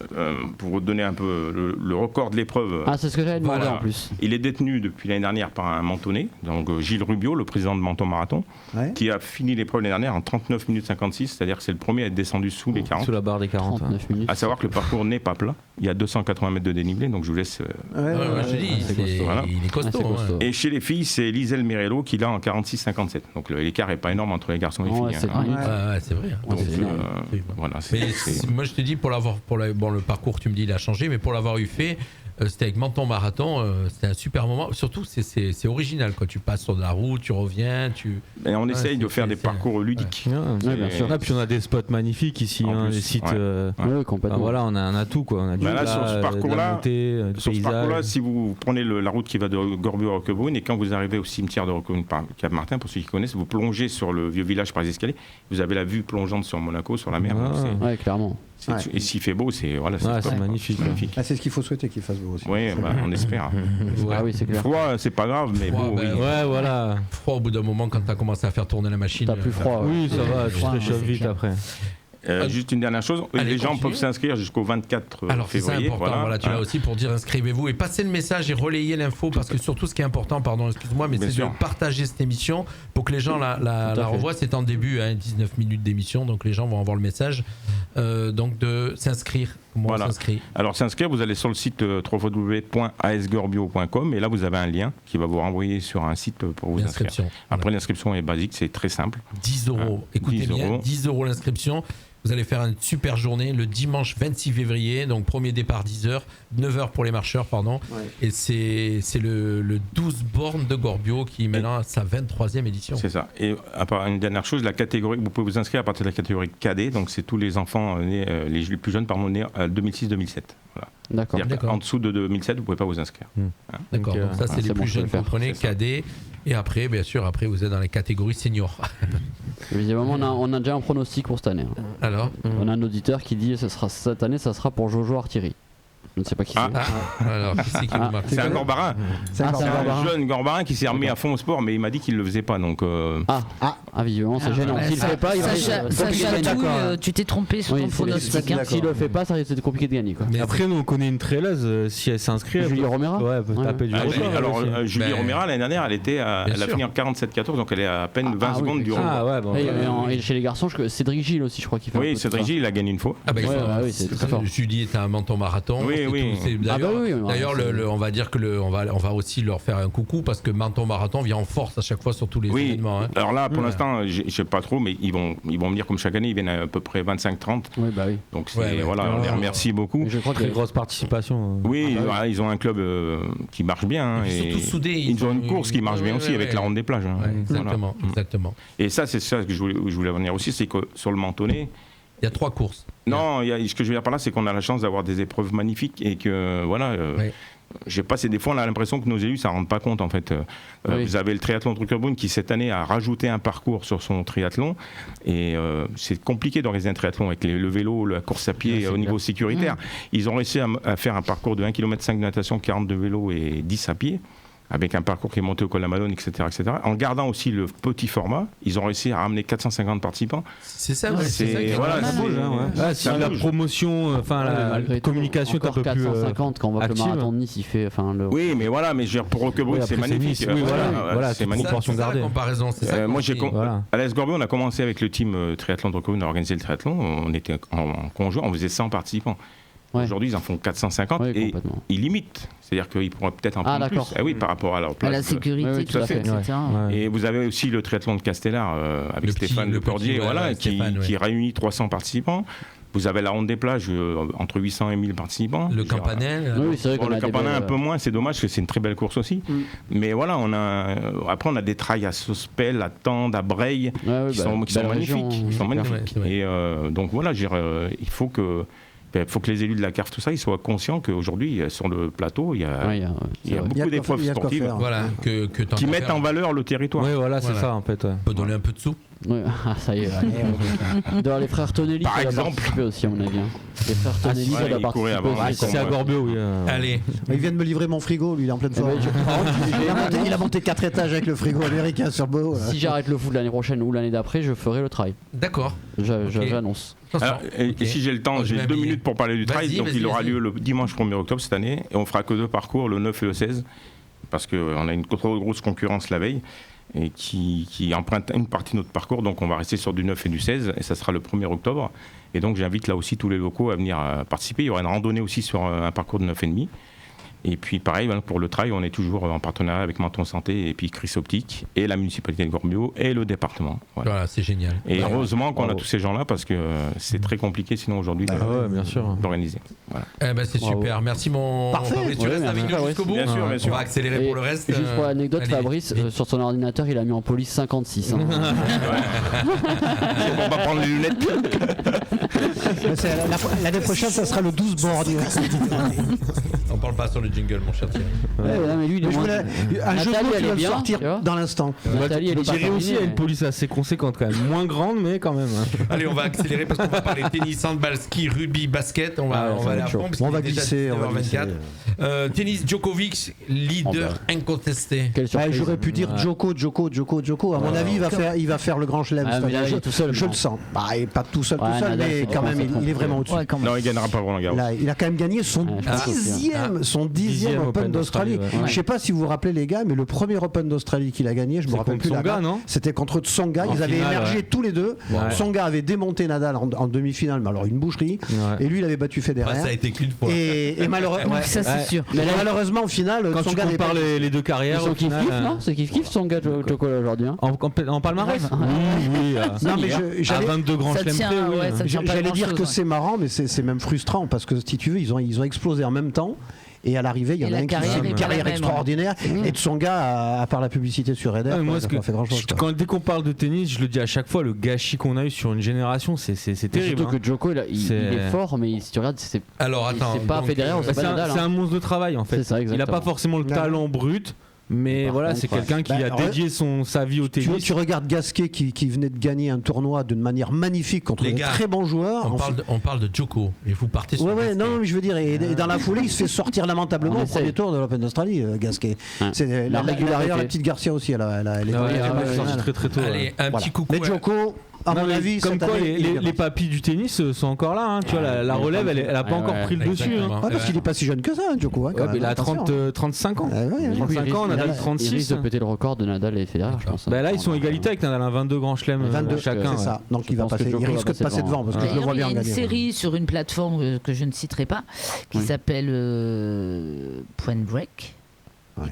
pour vous donner un peu le record de l'épreuve. Ah, c'est ce que j'allais demander Voilà. en plus. Il est détenu depuis l'année dernière par un Mentonnais, donc Gilles Rubio, le président de Menton Marathon, Ouais. qui a fini l'épreuve l'année dernière en 39 minutes 56, c'est-à-dire que c'est le premier à être descendu sous les 40. Sous la barre des 40. hein. 39 minutes. À savoir que le parcours n'est pas plat, il y a 280 mètres de dénivelé, donc je vous laisse. Ouais, ouais, Ouais, je te dis, c'est c'est- costaud, voilà. il est costaud. Ah, c'est costaud. hein. Et chez les filles, c'est Liselle Mirello qui l'a en 46-57. Donc l'écart est pas énorme entre les garçons et les Ouais, filles. c'est hein. minutes. Ouais, c'est vrai. Ouais, Donc, c'est énorme. Oui, voilà, Mais c'est- moi je te dis bon le parcours tu me dis il a changé mais pour l'avoir eu fait c'était avec Menton Marathon c'était un super moment surtout c'est original quoi tu passes sur de la route tu reviens Et on essaye de faire des c'est- parcours ludiques. Ouais, bien sûr. Ah, puis on a des spots magnifiques ici, En hein, plus, des sites. ouais. Oui, complètement. Bah, voilà, on a tout quoi. On a du Bah là, plat, sur ce de la parcours-là, montée, du Sur ce parcours-là, paysage. si vous prenez la route qui va de Gorbio à Roquebrune et quand vous arrivez au cimetière de Roquebrune par Cap-Martin, pour ceux qui connaissent, vous plongez sur le vieux village par les escaliers, vous avez la vue plongeante sur Monaco, sur la mer. Ah. Donc c'est- Ouais, clairement. c'est- Ouais. Et s'il fait beau, c'est voilà, Ouais, top, c'est quoi. magnifique. C'est magnifique. Ah, c'est ce qu'il faut souhaiter qu'il fasse beau aussi. Oui, bah, on espère. Ah oui, c'est clair. Froid, c'est pas grave, mais Froid, beau, bah, oui. Ouais, voilà. froid au bout d'un moment quand t'as commencé à faire tourner la machine T'as plus froid. ouais. Oui, ça va, tu te Ouais, réchauffes c'est vite clair. après. Juste une dernière chose, Allez, les gens continue. peuvent s'inscrire jusqu'au 24 Alors c'est ça février. important, voilà, tu l'as aussi pour dire inscrivez-vous et passez le message et relayez l'info parce que surtout ce qui est important, pardon, excuse-moi, mais Bien c'est sûr. de partager cette émission pour que les gens la Tout à fait. revoient. C'est en début, 19 minutes d'émission, donc les gens vont avoir le message. donc de s'inscrire. Comment on s'inscrit ? Alors s'inscrire, vous allez sur le site www.asgorbio.com et là vous avez un lien qui va vous renvoyer sur un site pour vous inscrire. Après l'inscription est basique, c'est très simple. 10 €. Écoutez 10 bien, € 10 € l'inscription. Vous allez faire une super journée le dimanche 26 février, donc premier départ 10h, 9h pour les marcheurs, pardon. Ouais. Et c'est le 12 bornes de Gorbio qui maintenant a sa 23e édition. C'est ça. Et à part une dernière chose, la catégorie, vous pouvez vous inscrire à partir de la catégorie cadet, donc c'est tous les enfants nés, les plus jeunes, nés 2006-2007. Voilà. D'accord. En dessous de 2007, vous ne pouvez pas vous inscrire. D'accord, donc ça c'est les plus jeunes que vous prenez, cadets. Et après, bien sûr, après vous êtes dans les catégories seniors. Évidemment, on a déjà un pronostic pour cette année. Alors on a un auditeur qui dit que cette année, ça sera pour Jojo Artillerie. Je ne sais pas qui c'est. Alors, qui c'est qui nous marque ? C'est un Gorbarin. C'est un jeune Gorbarin qui s'est remis à fond au sport, mais il m'a dit qu'il ne le faisait pas. Donc visiblement, c'est gênant. S'il ne le fait pas, il va tu t'es trompé sur ton pronostic. S'il ne le fait pas, ça risque d'être compliqué de gagner. Mais après, nous, on connaît une traileuse. Si elle s'inscrit, Julie Romera. Ouais, elle peut taper du record. Alors, Julie Romera, l'année dernière, elle a fini en 47-14, donc elle est à peine 20 secondes du record. Et chez les garçons, Cédric Gilles aussi, je crois qu'il fait. Oui, Cédric Gilles, il a gagné une fois. C'est très fort. Julie est un menton marathon. Oui. D'ailleurs, on va dire que on va aussi leur faire un coucou parce que Menton Marathon vient en force à chaque fois sur tous les événements. Alors là, pour l'instant, je sais pas trop, mais ils vont venir comme chaque année. Ils viennent à peu près 25-30. Oui, bah oui. Donc on les remercie beaucoup. Je crois qu'il y a une grosse participation. Oui, ils ont un club qui marche bien. Ils sont tous soudés. Ils ont une course qui marche bien aussi avec la ronde des plages. Exactement. Et ça, c'est ça que je voulais venir aussi, c'est que sur le Mentonnet. Il y a 3 courses. Non, ce que je veux dire par là, c'est qu'on a la chance d'avoir des épreuves magnifiques et que je sais pas, des fois on a l'impression que nos élus ça rendent pas compte en fait. Vous avez le triathlon Druckerbrunn qui cette année a rajouté un parcours sur son triathlon et c'est compliqué d'organiser un triathlon avec le vélo, la course à pied au niveau sécuritaire. Ils ont réussi à faire un parcours de 1,5 km de natation, 40 de vélo et 10 à pied, avec un parcours qui est monté au col de la Madone, etc., etc. En gardant aussi le petit format, ils ont réussi à ramener 450 participants. C'est ça, si la promotion, la communication est un peu 450 quand on voit que le marathon de Nice, il fait. Oui, mais voilà, mais pour Roquebrune, c'est magnifique. C'est magnifique. C'est ça la comparaison. Moi, à l'AS Gorbio, on a commencé avec le team triathlon de Roquebrune, on a organisé le triathlon, on était en conjoint, on faisait 100 participants. Aujourd'hui, ils en font 450 et ils limitent. C'est-à-dire qu'ils pourraient peut-être en prendre plus. Oui, par rapport à leur place. À la sécurité, tout à fait. Et vous avez aussi le triathlon de Castellar avec Stéphane Le Cordier, qui réunit 300 participants. Vous avez la ronde des plages entre 800 et 1000 participants. Le Campanel. Oui, c'est vrai qu'on le Campanel un peu moins, c'est dommage parce que c'est une très belle course aussi. Mais voilà, après on a des trails à Sospel, à Tende, à Breil qui sont magnifiques. Et donc voilà, il faut que les élus de la CARF, tout ça, ils soient conscients qu'aujourd'hui, sur le plateau, il y a beaucoup d'épreuves sportives qui mettent en valeur le territoire. Oui, voilà, c'est ça en fait. On peut donner un peu de sous. Ça y est. Dans les frères Tonelli, par exemple, aussi à mon avis. Les frères Tonelli, ça doit participer aussi. C'est à Gorbio, oui. Allez. Il vient de me livrer mon frigo, lui, il est en pleine forme. Il a monté 4 étages avec le frigo américain sur Beau. Si j'arrête le foot l'année prochaine ou l'année d'après, je ferai le trail. D'accord. J'annonce. Et si j'ai le temps, j'ai 2 minutes pour parler du trail. Donc il aura lieu le dimanche 1er octobre cette année. Et on fera que 2 parcours, le 9 et le 16. Parce qu'on a une trop grosse concurrence la veille. Et qui emprunte une partie de notre parcours. Donc on va rester sur du 9 et du 16. Et ça sera le 1er octobre. Et donc j'invite là aussi tous les locaux à venir participer. Il y aura une randonnée aussi sur un parcours de 9,5. Et puis pareil, pour le trail, on est toujours en partenariat avec Menton Santé et puis Chris Optique et la municipalité de Gorbio et le département. Voilà, c'est génial. Et heureusement qu'on a tous ces gens-là parce que c'est très compliqué sinon aujourd'hui d'organiser. Voilà. C'est super. Merci mon Fabrice. Tu restes avec nous jusqu'au bout. Bien sûr. On va accélérer pour le reste. Juste pour l'anecdote, Fabrice, sur son ordinateur, il a mis en police 56. On va prendre les lunettes. L'année prochaine, ça sera le 12 bord. On parle pas sur le jingle, mon cher Thierry. Mais lui, un jeu de mots qui va le sortir dans l'instant. Je dirais aussi à une police assez conséquente quand même. Moins grande, mais quand même. Allez, on va accélérer parce qu'on va parler tennis, handball, ski, rugby, basket. On va aller à fond. On va glisser. 24. Tennis, Djokovic, leader incontesté. J'aurais pu dire Djoko. À mon avis, il va faire le grand chelem. Je le sens. Pas tout seul, mais quand même, il est vraiment au-dessus. Non, il gagnera pas Roland Garros. Il a quand même gagné son 10e 10e Open d'Australie. Ouais. Je sais pas si vous vous rappelez les gars, mais le premier Open d'Australie qu'il a gagné, je me rappelle plus la date, c'était contre Tsonga. Ils avaient émergé tous les deux. Ouais. Tsonga avait démonté Nadal en demi-finale, mais alors une boucherie. Ouais. Et lui, il avait battu Federer. Ça a été qu'une fois. Et malheureusement, ça c'est sûr. Mais malheureusement, au final, quand Tsonga tu compares les deux carrières, ils sont kiff non? C'est kiff Tsonga Djoko aujourd'hui. En palmarès. Oui. Non mais à 22 grands chelems. J'allais dire que c'est marrant, mais c'est même frustrant parce que si tu veux, ils ont explosé en même temps. Et à l'arrivée, il y en a un qui a une carrière extraordinaire. Et Tsonga, à part la publicité sur Red Dead, ça n'a pas fait grand-chose. Dès qu'on parle de tennis, je le dis à chaque fois, le gâchis qu'on a eu sur une génération, c'est terrible. Surtout que Djoko, il est fort, mais si tu regardes, c'est pas Federer, c'est pas Nadal. C'est un monstre de travail en fait. Il n'a pas forcément le talent brut. Mais voilà, c'est quelqu'un qui a dédié sa vie au tennis. Tu regardes Gasquet qui venait de gagner un tournoi d'une manière magnifique contre des très bons joueurs. On parle de Djoko. Et vous partez sur. Ouais, non, mais je veux dire, et dans la foulée, il se fait sortir lamentablement au premier tour de l'Open d'Australie, Gasquet. C'est la régularité. La petite Garcia aussi, elle est sortie très très tôt. Allez, un petit coucou. Mais Djoko. À mon avis, comme quoi les papis du tennis sont encore là, hein, tu vois, la relève elle a pas encore pris le dessus. Parce qu'il est pas si jeune que ça, Djoko. Il a 35 ans. 35 ans, Nadal 36. Il risque de péter le record de Nadal et Federer, je pense. Là, ils sont égalité avec Nadal, 22 grands chelems chacun. C'est ça. Donc il risque de passer devant parce que je le vois bien gagner. Il y a une série sur une plateforme que je ne citerai pas qui s'appelle Point Break.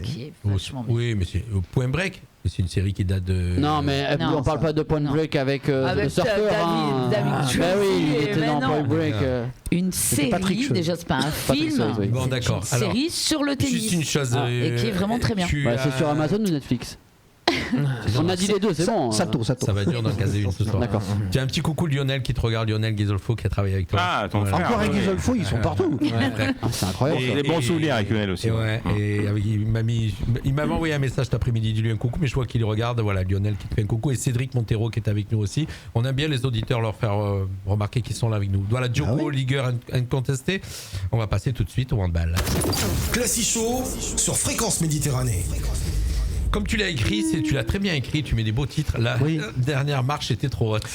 Qui est vachement bien. Oui, mais c'est Point Break. C'est une série qui date de. Non, mais on parle pas de Point Break avec le surfeur. David oui, il était dans Point Break. Une série, déjà c'est pas un film. Bon, d'accord. Une série sur le tennis. Juste une chose. Et qui est vraiment très bien. C'est sur Amazon ou Netflix? On a dit les deux, c'est bon. Ça va dur d'en caser une ce soir. D'accord. Tiens, un petit coucou Lionel qui te regarde, Lionel Ghisolfo qui a travaillé avec toi. Ah, ton frère. Encore avec Ghisolfo, ils sont partout. C'est incroyable. Et des bons souvenirs avec Lionel aussi. Et il m'avait envoyé un message cet après-midi, dit lui un coucou, mais je vois qu'il regarde. Voilà, Lionel qui te fait un coucou et Cédric Montero qui est avec nous aussi. On aime bien les auditeurs leur faire remarquer qu'ils sont là avec nous. Voilà, Djoko, ligueur incontesté. On va passer tout de suite au handball. Classico sur Fréquence Méditerranée. Comme tu l'as écrit, tu l'as très bien écrit, tu mets des beaux titres. La dernière marche était trop haute.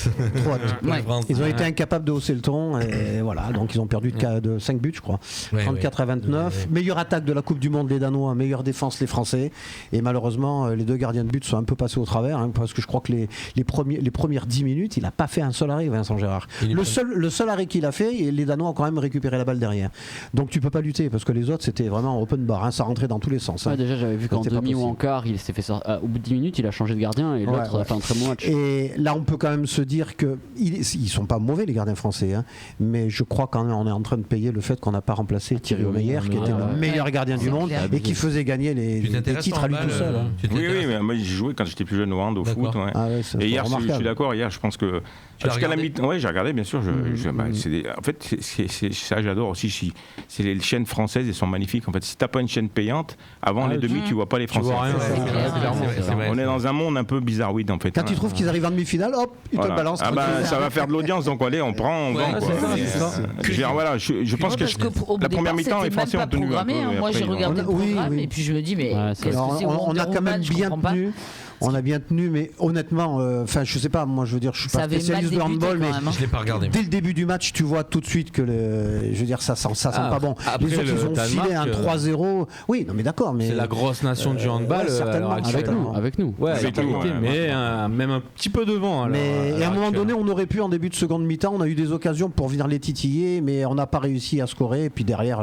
Ils ont été incapables de hausser le ton et voilà, donc ils ont perdu de 5 buts, je crois. 34 à 29. Meilleure attaque de la Coupe du Monde, les Danois, meilleure défense, les Français. Et malheureusement, les deux gardiens de but sont un peu passés au travers, parce que je crois que les premières 10 minutes, il n'a pas fait un seul arrêt, Vincent Gérard. Le seul arrêt qu'il a fait, et les Danois ont quand même récupéré la balle derrière. Donc tu peux pas lutter, parce que les autres, c'était vraiment open bar, ça rentrait dans tous les sens. Déjà, j'avais vu qu'en demi ou en quart, il s'est fait sortir. Au bout de 10 minutes, il a changé de gardien et l'autre a fait un très bon match. Et là, on peut quand même se dire qu'ils sont pas mauvais, les gardiens français, mais je crois quand même on est en train de payer le fait qu'on n'a pas remplacé Thierry Omeyer, qui était le meilleur gardien du monde et qui faisait gagner les titres à lui tout seul. Oui, mais moi j'ai joué quand j'étais plus jeune au hand, au foot. Et hier, je suis d'accord, hier, je pense que. Jusqu'à la mi-temps, j'ai regardé, bien sûr. En fait, c'est ça, j'adore aussi. C'est les chaînes françaises, elles sont magnifiques. En fait, si t'as pas une chaîne payante, avant les demi, tu vois pas les Français. On est dans un monde un peu bizarroïde en fait. Quand tu trouves qu'ils arrivent en demi-finale, hop, ils te balancent. Ça va faire de l'audience, donc allez, on prend, on vend. Je pense que la première mi-temps, les Français ont tenu un peu. Moi, j'ai regardé le programme et puis je me dis, mais qu'est-ce que c'est? On a quand même bien tenu. On a bien tenu, mais honnêtement, je sais pas, moi je veux dire, je suis pas spécialiste de handball, mais je l'ai pas regardé. Dès le début du match, tu vois tout de suite que je veux dire, ça sent pas bon. Les autres, ils ont filé un 3-0. Oui, non mais d'accord, mais c'est la grosse nation du handball, certainement. Avec nous. Ouais, mais même un petit peu devant. Et à un moment donné, on aurait pu en début de seconde mi-temps, on a eu des occasions pour venir les titiller, mais on n'a pas réussi à scorer. Et puis derrière,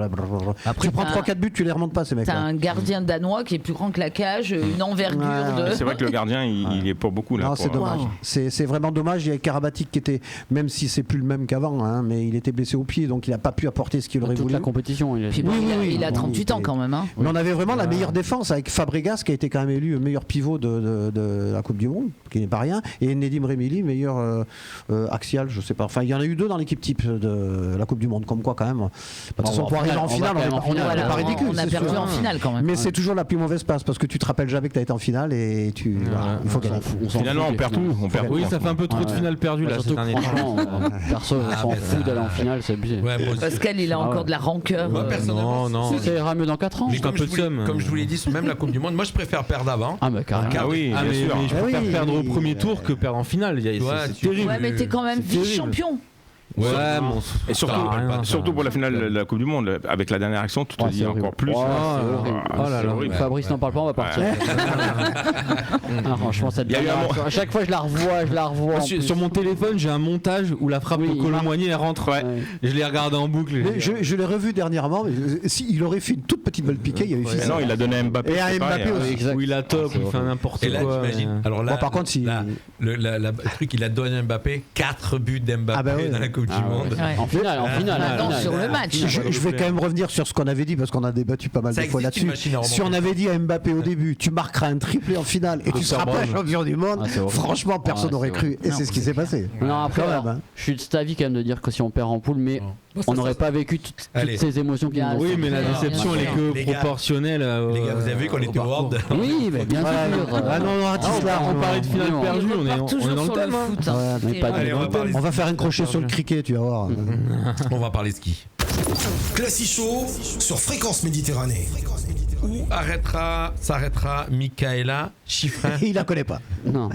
tu prends 3-4 buts, tu les remontes pas ces mecs. T'as un gardien danois qui est plus grand que la cage, une envergure de. C'est vrai que le gardien, il est pas beaucoup là. Non, c'est dommage. C'est vraiment dommage. Il y a Karabatic qui était, même si c'est plus le même qu'avant, mais il était blessé au pied, donc il n'a pas pu apporter ce qu'il aurait voulu. La compétition. Il a 38 ans quand même. Mais on avait vraiment la meilleure défense avec Fabregas qui a été quand même élu meilleur pivot de la Coupe du Monde, qui n'est pas rien, et Nedim Remili meilleur axial, je sais pas. Enfin, il y en a eu 2 dans l'équipe type de la Coupe du Monde, comme quoi quand même. De toute façon, pour arriver en finale, on n'est pas ridicule. On a perdu en finale quand même. Mais c'est toujours la plus mauvaise passe parce que tu te rappelles jamais que tu as été en finale et il faut gagner. Finalement, on perd tout. Oui, ça fait un peu trop de finales perdues là cette année. Perso, on s'en fout d'aller en finale, c'est abusé. Pascal, il a encore de la rancœur. Moi, personnellement, non. Ça ira mieux dans 4 ans. Mais comme je vous l'ai dit, même la Coupe du Monde, moi je préfère perdre avant. Ah, bah carrément. Oui, bien sûr. Je préfère perdre au premier tour que perdre en finale. C'est terrible. Ouais, mais t'es quand même vice-champion. Ouais, et surtout pour la finale de la Coupe du Monde, avec la dernière action, tu te dis encore plus. C'est horrible. Fabrice n'en parle pas, on va partir. Franchement, cette dernière action, à chaque fois je la revois. Sur mon téléphone, j'ai un montage où la frappe de Colomboigny elle rentre. Je l'ai regardé en boucle. Je l'ai revu dernièrement. Il aurait fait une toute petite balle piquée. Il y avait non, il a donné à Mbappé. Et à Mbappé aussi. Où il a top, il fait n'importe quoi. Et là, t'imagines. Alors là, par contre, le truc, il a donné à Mbappé 4 buts d'Mbappé dans la Coupe du Monde. En finale. Sur le match. Je vais quand même revenir sur ce qu'on avait dit parce qu'on a débattu pas mal de fois là-dessus. Si on avait dit à Mbappé au début, tu marqueras un triplé en finale et tu seras pas champion du monde, franchement, personne n'aurait cru. Et c'est ce qui s'est passé. Non, après, je suis de cet avis quand même de dire que si on perd en poule, mais on n'aurait pas vécu toutes ces émotions qui nous. Oui, mais la déception, elle est que proportionnelle. Les gars, vous avez vu qu'on était au World. Oui, mais bien sûr. On parlait de finale perdue, on est dans le thème. On va faire un crochet sur le cricket, tu vas voir. On va parler ski. Classico sur Fréquence Méditerranée. Où s'arrêtera Mikaela Shiffrin? Il la connaît pas. Non.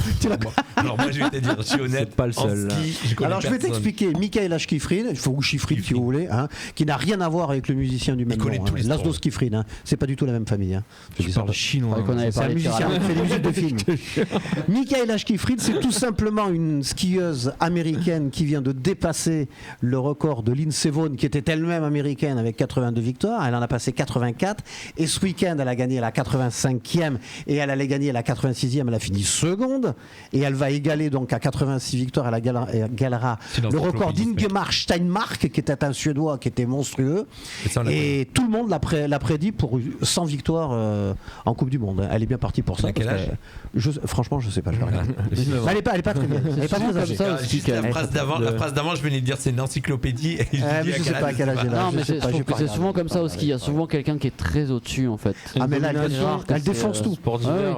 Alors moi je vais te dire, je suis honnête, pas le seul. Alors je vais t'expliquer. Mikaela Shiffrin, ou Shiffrin si vous voulez, qui n'a rien à voir avec le musicien du même nom. Laszlo Shiffrin, c'est pas du tout la même famille. Je parle chinois. C'est un musicien qui fait des musiques de films. Mikaela Shiffrin, c'est tout simplement une skieuse américaine qui vient de dépasser le record de Lindsey Vonn, qui était elle-même américaine avec 82 victoires. Elle en a passé 84. Et ce week-end, elle a gagné la 85e et elle allait gagner la 86e. Elle a fini seconde et elle va égaler donc à 86 victoires. Elle égalera le record d'Ingemar Steinmark, qui était un Suédois qui était monstrueux. Et tout le monde l'a prédit pour 100 victoires en Coupe du Monde. Elle est bien partie pour ça. Quel âge franchement, je sais pas. Elle est pas très bien. Elle est pas très âgée. La phrase d'avant, je venais de dire c'est une encyclopédie. Je sais pas à quel âge elle a. Non, mais c'est souvent comme ça au ski. Il y a souvent quelqu'un qui est très au-dessus en fait. Ah mais là elle défonce tout.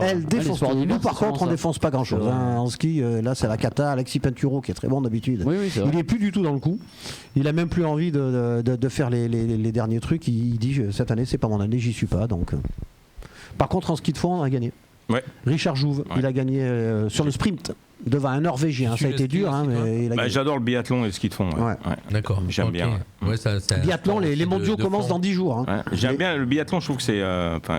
Elle défonce tout. Nous par contre on défonce pas grand chose. En ski là c'est la cata. Alexis Pinturo qui est très bon d'habitude. Il est plus du tout dans le coup. Il a même plus envie de faire les derniers trucs. Il dit cette année c'est pas mon année, j'y suis pas. Donc par contre en ski de fond on a gagné. Richard Jouve il a gagné sur le sprint devant un Norvégien. Ça a été dur mais j'adore le biathlon et le ski de fond. D'accord, j'aime bien. Biathlon, les mondiaux commencent dans 10 jours. J'aime bien le biathlon, je trouve que c'est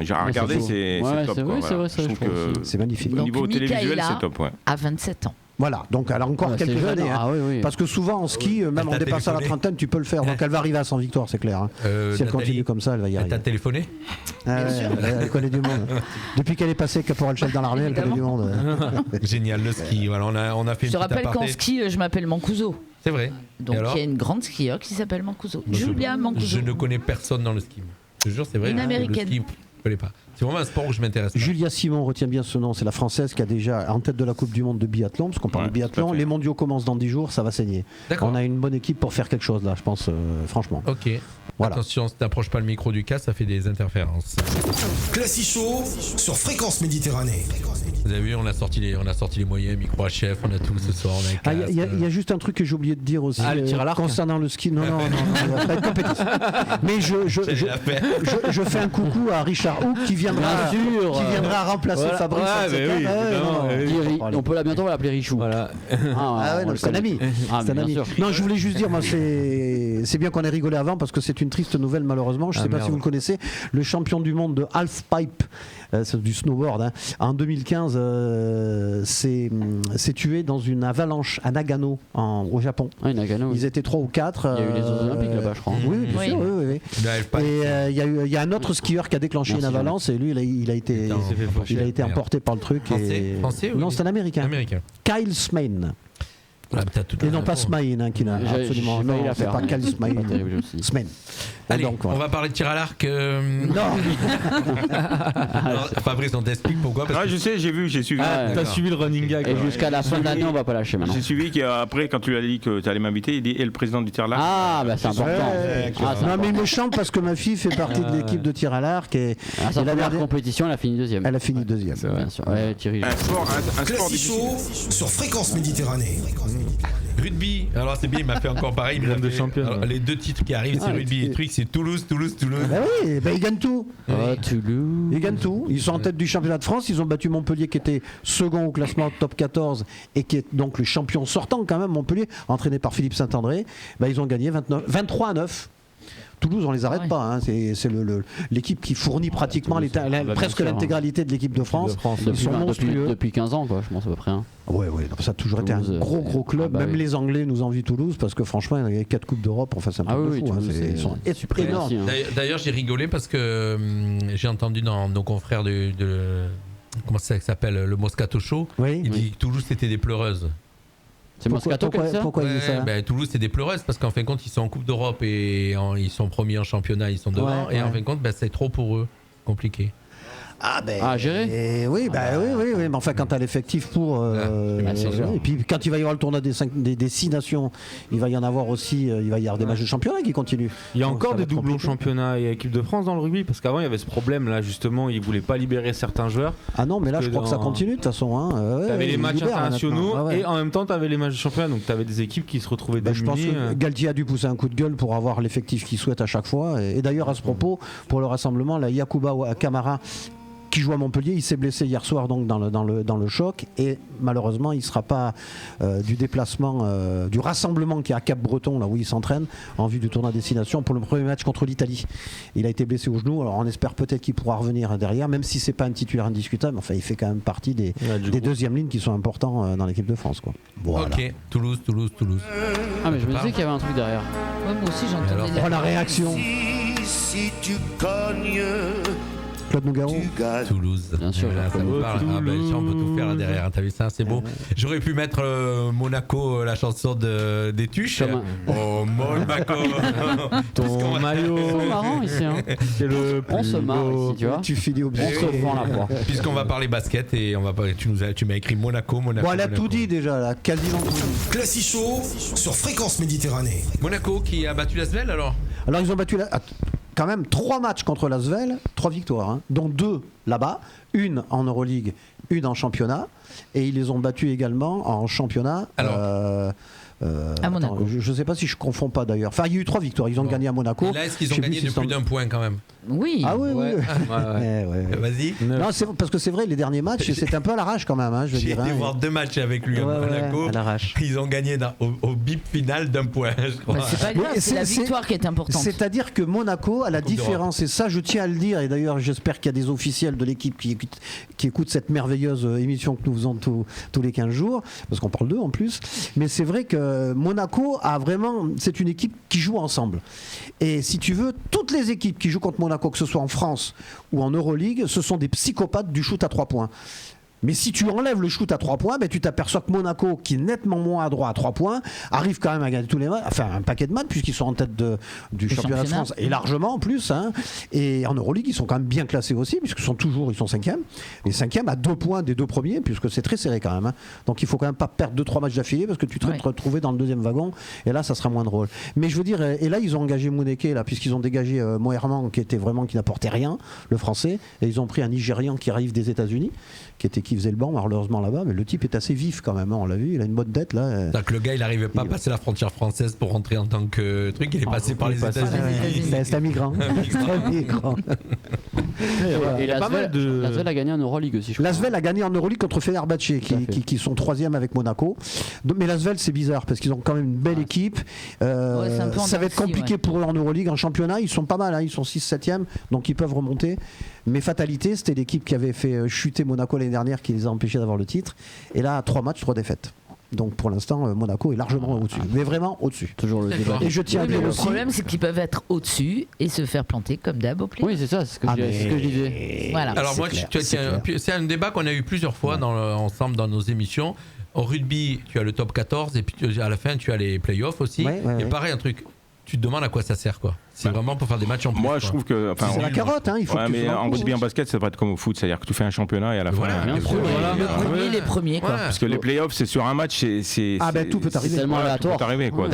j'ai regardé, c'est top. Je trouve que c'est magnifique. Au niveau télévisuel, c'est top. À 27 ans. Voilà, donc elle a encore quelques années. Parce que souvent en ski, même en dépassant la trentaine, tu peux le faire. Donc elle va arriver à 100 victoires, c'est clair. Si elle continue comme ça, elle va y arriver. T'as téléphoné? Elle connaît du monde. Depuis qu'elle est passée caporal-chef dans l'armée, elle connaît du monde. Génial, le ski. Voilà, on a fait une petite aparté. Je rappelle qu'en ski, je m'appelle Mancuso. C'est vrai. Donc il y a une grande skieur qui s'appelle Mancuso. Julia Mancuso. Je ne connais personne dans le ski. Je te jure, c'est vrai. Une américaine. Le ski, je connais pas. C'est vraiment un sport où je m'intéresse. Julia Simon, retient bien ce nom, c'est la française qui a déjà en tête de la Coupe du Monde de biathlon, parce qu'on parle de biathlon. Les mondiaux commencent dans 10 jours, ça va saigner. On a une bonne équipe pour faire quelque chose là, je pense, franchement. Ok. Voilà. Attention, si t'approches pas le micro du casque, ça fait des interférences. Classico sur Fréquence Méditerranée. Vous avez vu, on a sorti les moyens, micro HF, on a tout ce soir. Il y a juste un truc que j'ai oublié de dire aussi concernant le ski. Non, pas de compétition. Mais je fais un coucou à Richard Houk qui viendra remplacer Fabrice. On peut bientôt l'appeler Richou. Voilà. C'est un ami. Non, je voulais juste dire, moi, c'est bien qu'on ait rigolé avant parce que c'est une triste nouvelle malheureusement. Je ne sais pas si vous le connaissez. Le champion du monde de halfpipe, c'est du snowboard, en 2015, s'est tué dans une avalanche à Nagano, au Japon. Nagano, ils étaient 3 ou 4. Il y a eu les Jeux Olympiques là-bas, je crois. Oui, bien sûr. Oui. Et il y a un autre skieur qui a déclenché une avalanche et lui, il a été emporté par le truc. Français non, c'est un Américain. Kyle Smain. Et non pas Smain, qui n'a absolument. Non, c'est pas Kyle Smain. Allez, on va parler de tir à l'arc. Non. Fabrice, on t'explique pourquoi. Je sais, j'ai suivi. T'as suivi le running gag. Et jusqu'à la fin de l'année, on va pas lâcher maintenant. J'ai suivi qu'après, quand tu lui as dit que tu allais m'inviter, il dit et le président du tir à l'arc. Ah, bah c'est important. Non, mais il me chante parce que ma fille fait partie de l'équipe de tir à l'arc. Et sa première compétition, elle a fini deuxième. Elle a fini deuxième. Bien sûr. Ouais, Thierry. Un sport difficile. Sur Fréquence Méditerranée. Rugby, alors c'est bien, il m'a fait encore pareil. De champion. Les 2 titres qui arrivent, c'est rugby et truc, c'est Toulouse. Bah oui, ils gagnent tout. Toulouse. Ils gagnent tout. Ils sont en tête du championnat de France. Ils ont battu Montpellier qui était second au classement top 14 et qui est donc le champion sortant quand même, Montpellier, entraîné par Philippe Saint-André. Bah, ils ont gagné 23-9. Toulouse, on les arrête pas. Hein. C'est l'équipe qui fournit pratiquement presque l'intégralité de l'équipe de France. Ils sont monstrueux. Depuis 15 ans, quoi, je pense à peu près. Oui, ça a toujours été un gros club. Même les Anglais nous envient Toulouse parce que franchement, il y a 4 Coupes d'Europe. Enfin, c'est un peu fou. Ils sont énormes. D'ailleurs, j'ai rigolé parce que j'ai entendu dans nos confrères de comment ça s'appelle, le Moscato Show. Il dit que Toulouse c'était des pleureuses. C'est Moscato comme ça. Pourquoi il dit ça Toulouse c'est des pleureuses parce qu'en fin de compte ils sont en Coupe d'Europe et ils sont premiers en championnat, ils sont devant et en fin de compte c'est trop pour eux, compliqué. Gérer. Oui, mais enfin quand tu as l'effectif pour et puis quand il va y avoir le tournoi des 6 nations, il va y en avoir aussi, il va y avoir des matchs de championnat qui continuent. Il y a encore des doublons championnat et équipe de France dans le rugby parce qu'avant il y avait ce problème là justement, ils voulaient pas libérer certains joueurs. Ah non, mais là je crois que ça continue de toute façon. T'avais les matchs internationaux et en même temps t'avais les matchs de championnat, donc t'avais des équipes qui se retrouvaient démunies. Je pense que Galtier a dû pousser un coup de gueule pour avoir l'effectif qu'il souhaite à chaque fois. Et d'ailleurs à ce propos, pour le rassemblement, la Yacouba Camara qui joue à Montpellier, il s'est blessé hier soir donc dans le choc et malheureusement il ne sera pas du déplacement, du rassemblement qui est à Cap-Breton là où il s'entraîne en vue du tournoi destination pour le premier match contre l'Italie. Il a été blessé au genou, alors on espère peut-être qu'il pourra revenir derrière, même si c'est pas un titulaire indiscutable, enfin il fait quand même partie des deuxièmes lignes qui sont importants dans l'équipe de France quoi. Voilà. Ok, Toulouse. Ah mais je me disais qu'il y avait un truc derrière. Ouais, moi aussi j'entendais la réaction. Si tu cognes Claude Nougaro. Toulouse. Bien sûr, ça me parle. On peut tout faire là derrière. T'as vu ça, c'est beau. J'aurais pu mettre Monaco, la chanson des Tuches. Oh Monaco. Ton maillot. C'est marrant ici. Hein. On se marre ici, tu vois. Tu finis au On se vend la poire. Puisqu'on va parler basket et on va parler. Tu m'as écrit Monaco. Bon, elle a tout dit déjà là, quasiment tout dit. Classic Show sur Fréquence Méditerranée. Monaco qui a battu l'Asvel alors. Alors ils ont battu quand même 3 matchs contre l'Asvel, 3 victoires, hein, dont 2 là-bas, une en Euroleague, une en championnat, et ils les ont battus également en championnat. Alors, à Monaco. Je ne sais pas si je confonds pas d'ailleurs. Enfin, il y a eu 3 victoires. Ils ont gagné à Monaco. Et là, est-ce qu'ils ont gagné de plus d'un point quand même? Oui. Ah oui. Vas-y. Non, parce que c'est vrai, les derniers matchs, c'était un peu à l'arrache quand même. Hein, J'ai été voir 2 matchs avec lui à Monaco. À l'arrache. Ils ont gagné au bip final d'un point, je crois. C'est pas grave, c'est la victoire qui est importante. C'est-à-dire que Monaco a la différence, et ça je tiens à le dire, et d'ailleurs j'espère qu'il y a des officiels de l'équipe qui écoutent cette merveilleuse émission que nous faisons tous les 15 jours, parce qu'on parle d'eux en plus. Mais c'est vrai que Monaco c'est une équipe qui joue ensemble. Et si tu veux, toutes les équipes qui jouent contre Monaco, que ce soit en France ou en Euroleague, ce sont des psychopathes du shoot à 3 points. Mais si tu enlèves le shoot à 3 points, tu t'aperçois que Monaco, qui est nettement moins adroit à 3 points, arrive quand même à gagner tous les matchs, enfin un paquet de matchs, puisqu'ils sont en tête du championnat de France, et largement en plus. Hein. Et en Euroleague, ils sont quand même bien classés aussi, puisqu'ils sont 5e. Et 5e à 2 points des 2 premiers, puisque c'est très serré quand même. Hein. Donc il faut quand même pas perdre 2-3 matchs d'affilée, parce que tu te retrouves dans le 2e wagon, et là, ça sera moins drôle. Mais je veux dire, et là, ils ont engagé Mouneke, là, puisqu'ils ont dégagé Moerman, qui n'apportait rien, le français, et ils ont pris un Nigérian qui arrive des États-Unis, qui faisait le banc malheureusement là-bas, mais le type est assez vif quand même, hein, on l'a vu, il a une bonne tête là. C'est-à-dire que le gars il n'arrivait pas à passer la frontière française pour rentrer en tant que truc, il est passé par les États-Unis. C'est un migrant. Et l'Asvel a gagné en Euroleague aussi. L'Asvel a gagné en Euroleague contre Fenerbahçe qui sont 3e avec Monaco. Mais l'Asvel c'est bizarre parce qu'ils ont quand même une belle équipe. Ça va être compliqué pour eux en Euroleague, en championnat. Ils sont pas mal, hein, ils sont 6-7e, donc ils peuvent remonter. Mais fatalité, c'était l'équipe qui avait fait chuter Monaco l'année dernière qui les a empêchés d'avoir le titre. Et là, 3 matchs, 3 défaites. Donc pour l'instant, Monaco est largement au-dessus, mais vraiment au-dessus. Toujours le débat. Et je tiens à dire le aussi. Le problème, c'est qu'ils peuvent être au-dessus et se faire planter comme d'hab au play. Oui, c'est ça, c'est ce que je disais. Voilà. Alors moi, c'est un débat qu'on a eu plusieurs fois ensemble dans nos émissions. Au rugby, tu as le top 14 et puis à la fin, tu as les playoffs aussi. Et pareil, un truc. Tu te demandes à quoi ça sert quoi. C'est vraiment pour faire des matchs en plus. Moi je trouve que c'est la carotte, hein, il faut mais en rugby en basket ça devrait être comme au foot, c'est-à-dire que tu fais un championnat et à la fin les premiers quoi. Parce que les playoffs c'est sur un match, c'est tout peut arriver. C'est tellement aléatoire. Quoi.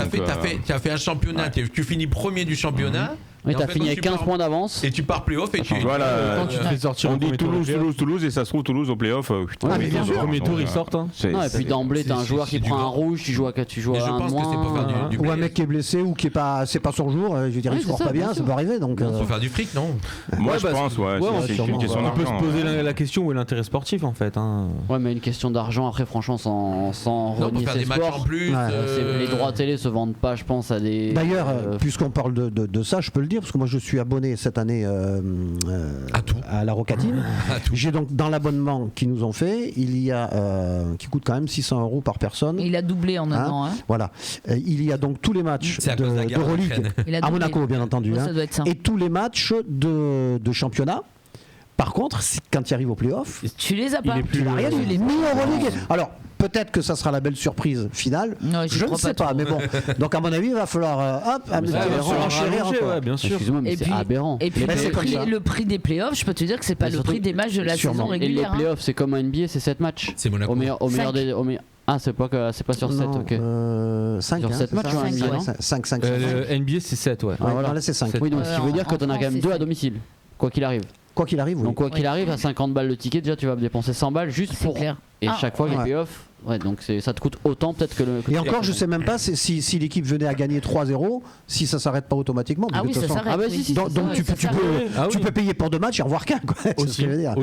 Tu as fait un championnat, tu finis premier du championnat. Oui, t'as fini avec 15 points d'avance. Et tu pars play-off et tu. Voilà, tu te fais sortir on dit Toulouse et ça se trouve Toulouse au play-off. Bien sûr. Premier tour, ils sortent. Et puis d'emblée, t'as un joueur qui prend un rouge, tu joues à un pense que c'est pour faire du ou un mec qui est blessé ou qui est pas, c'est pas son jour. Je veux dire, il score pas bien, ça peut arriver. Donc. Faut faire du fric, non? Moi, je pense, c'est une question d'argent. On peut se poser la question où est l'intérêt sportif en fait. Ouais, mais une question d'argent après, franchement, sans renier ses sports. En plus, les droits télé se vendent pas, je pense, à des. D'ailleurs, puisqu'on parle de ça, je peux le dire parce que moi je suis abonné cette année à la Rocatine. J'ai donc dans l'abonnement qu'ils nous ont fait, il y a qui coûte quand même 600 € par personne. Et il a doublé en un an. Voilà. Il y a donc tous les matchs d'Euroleague à Monaco, bien entendu, et tous les matchs de championnat. Par contre, quand il arrive au play-off, tu les as pas. Tu n'as rien, tu les mets en Euroleague. Alors. Peut-être que ça sera la belle surprise finale. Non, je ne sais pas, mais bon. Donc à mon avis, il va falloir renchérir. Bien sûr. Excuse-moi, mais c'est aberrant. Et puis le prix des playoffs, je peux te dire que c'est pas le prix des matchs de la saison régulière. Et les playoffs, c'est comme un NBA, c'est 7 matchs. C'est Monaco. Au meilleur des. Ah, c'est pas sur 7, ok. 5 sur 7 matchs, 5. NBA, c'est 7, ouais. Voilà, c'est 5. Oui, donc ce qui veut dire que t'en as quand même 2 à domicile, quoi qu'il arrive. Quoi qu'il arrive, oui. Donc quoi qu'il arrive, à 50 balles le ticket, déjà tu vas dépenser 100 balles juste pour. Et chaque fois les playoffs, donc ça te coûte autant peut-être que le. Et encore, je sais même pas si l'équipe venait à gagner 3-0, si ça s'arrête pas automatiquement. Ah oui, ça s'arrête. Donc tu peux payer pour 2 matchs et en voir qu'un. C'est ce que je veux dire.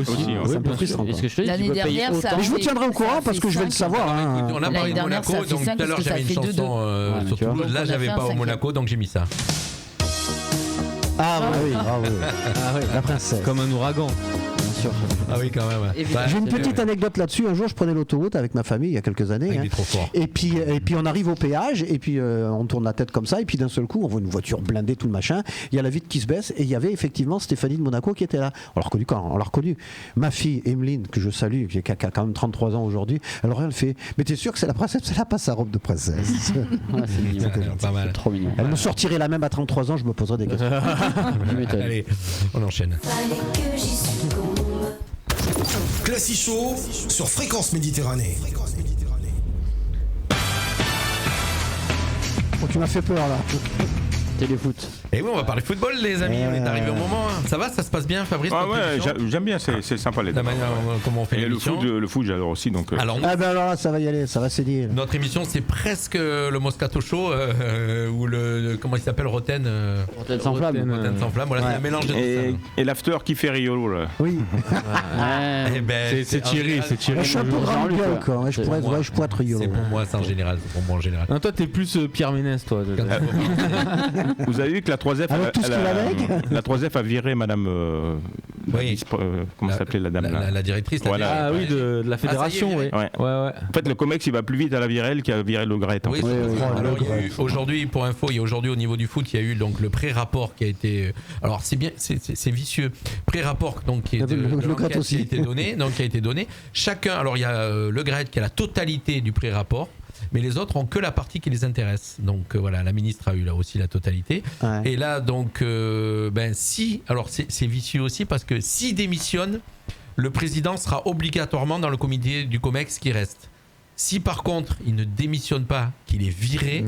C'est un peu frustrant. L'année dernière, ça. Mais je vous tiendrai au courant parce que je vais le savoir. On a parlé de Monaco, donc tout à l'heure j'avais une chanson sur Toulouse. Là, j'avais pas au Monaco, donc j'ai mis ça. Ah oui, la princesse. Comme un ouragan. Bien sûr. Ah oui, quand même. J'ai une petite anecdote là-dessus. Un jour, je prenais l'autoroute avec ma famille il y a quelques années. Il est trop fort. Et puis on arrive au péage et puis on tourne la tête comme ça et puis d'un seul coup, on voit une voiture blindée, tout le machin. Il y a la vitre qui se baisse et il y avait effectivement Stéphanie de Monaco qui était là. On l'a reconnue quand? On l'a reconnue. Ma fille Emeline, que je salue, qui a quand même 33 ans aujourd'hui. Alors elle fait, mais t'es sûr que c'est la princesse? Elle a pas sa robe de princesse. C'est mignon. Pas mal. C'est trop mignon. Elle me sortirait la même à 33 ans, je me poserais des questions. Allez, on enchaîne. Classic Show sur Fréquence Méditerranée. Oh, tu m'as fait peur là. Téléfoot. Et oui, on va parler football, les amis. On est arrivé au moment. Ça va, ça se passe bien, Fabrice? Ah ouais, j'aime bien, c'est sympa les la manière comment on fait l'émission. Le foot, j'adore aussi. Donc, alors là, ça va y aller, ça va s'aider. Notre émission, c'est presque le Moscato Show ou le comment il s'appelle, Roten sans flamme. Roten sans flamme. Voilà, c'est un mélange de tout ça. Et l'after qui fait Riolo là. Oui. C'est Thierry, c'est Thierry. Je suis un peu grand gueule quoi. Je pourrais être Riolo. C'est pour moi, c'est en général. C'est pour moi en général. Non, toi, t'es plus Pierre Ménès, toi. Vous avez vu que la 3F a viré Madame. Comment s'appelait la dame là la directrice. Voilà. Ah oui, de la fédération, oui. Ouais. En fait, le Comex il va plus vite à la virelle qu'à virer Le Gret. Oui, alors aujourd'hui, pour info, il y a aujourd'hui au niveau du foot, il y a eu donc le pré-rapport qui a été. Alors c'est bien, c'est vicieux. Pré-rapport donc qui a été donné. Chacun. Alors il y a Le Gret qui a la totalité du pré-rapport. Mais les autres ont que la partie qui les intéresse. Donc voilà, la ministre a eu là aussi la totalité. Ouais. Et là donc, si, alors c'est vicieux aussi parce que s'il démissionne, le président sera obligatoirement dans le comité du COMEX qui reste. Si par contre il ne démissionne pas, qu'il est viré,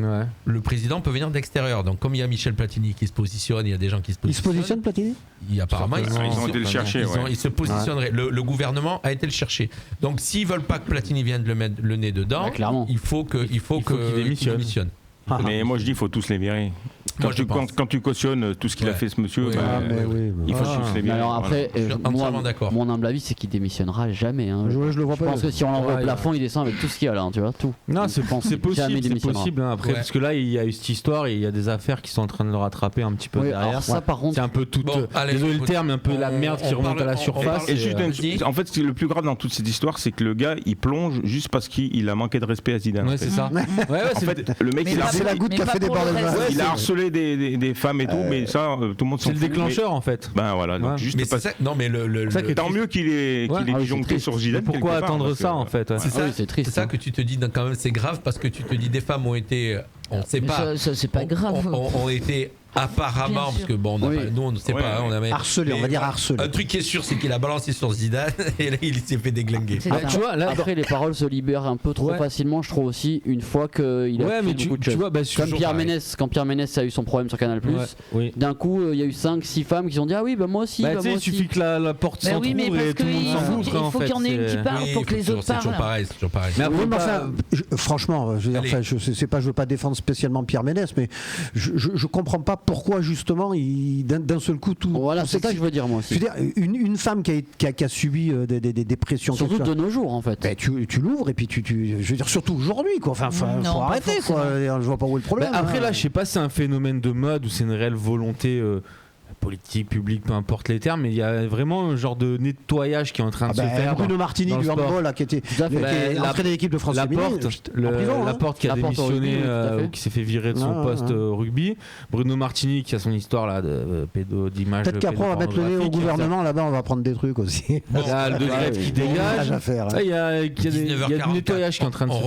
le président peut venir d'extérieur. Donc comme il y a Michel Platini qui se positionne, il y a des gens qui se positionnent. Il se positionne Platini ? Apparemment, ils ont été le chercher. Ils se positionneraient. Le gouvernement a été le chercher. Donc s'ils veulent pas que Platini vienne le mettre le nez dedans, il faut qu'il démissionne. Mais moi je dis il faut tous les virer. Quand tu cautionnes tout ce qu'il a fait ce monsieur, il faut tous les virer. Alors après, mon humble avis c'est qu'il démissionnera jamais. Je le vois pas. Je pense que si on l'envoie au plafond, il descend avec tout ce qu'il y a là, tu vois, tout. Non, c'est possible. Après, parce que là, il y a eu cette histoire et il y a des affaires qui sont en train de le rattraper un petit peu derrière. Ça, par contre, c'est un peu tout. Désolé le terme, un peu la merde qui remonte à la surface. En fait, le plus grave dans toute cette histoire, c'est que le gars, il plonge juste parce qu'il a manqué de respect à Zidane. Ouais, c'est ça. En fait, le mec, c'est la goutte qui a fait déborder le vase. Il a harcelé des femmes et tout, mais ça, tout le monde s'en fout. C'est le déclencheur en fait. Ben voilà, donc juste parce que tant mieux qu'il est disjoncté sur Zidane. Pourquoi attendre ça en fait? C'est triste. C'est ça que tu te dis quand même, c'est grave parce que tu te dis des femmes ont été, on ne sait pas. Ça c'est pas grave. Ont été Apparemment, parce que bon, nous on ne sait pas, on avait harcelé, on va dire harcelé. Un truc qui est sûr, c'est qu'il a balancé sur Zidane et là il s'est fait déglinguer. Tu vois, là, après les paroles se libèrent un peu trop facilement, je trouve aussi, une fois qu'il a fait beaucoup de choses. Comme Pierre Ménès a eu son problème sur Canal+, d'un coup il y a eu 5-6 femmes qui ont dit ah oui, moi aussi. Il suffit que la porte s'entrouvre et tout le monde s'en fout. Il faut qu'il y en ait une qui parle pour que les autres parlent. C'est toujours pareil. Mais franchement, je veux pas défendre spécialement Pierre Ménès, mais je comprends pas pourquoi justement d'un seul coup tout. Voilà, c'est ça que je veux dire moi aussi. Je veux dire, une femme qui a subi des pressions. Surtout de nos jours en fait. Ben, tu l'ouvres et puis je veux dire surtout aujourd'hui quoi. Enfin, faut arrêter quoi. Je vois pas où est le problème. Après là, je sais pas si c'est un phénomène de mode ou c'est une réelle volonté. Politique, publique, peu importe les termes, mais il y a vraiment un genre de nettoyage qui est en train de se faire. Bruno Martini du handball qui était entraîné l'équipe de France féminine. Laporte qui a démissionné ou qui s'est fait virer de son poste au rugby. Bruno Martini qui a son histoire là de d'image. Peut-être qu'après on va mettre le nez au gouvernement là-bas, on va prendre des trucs aussi. Il y a le grève qui dégage. Il y a du nettoyage qui est en train de se faire.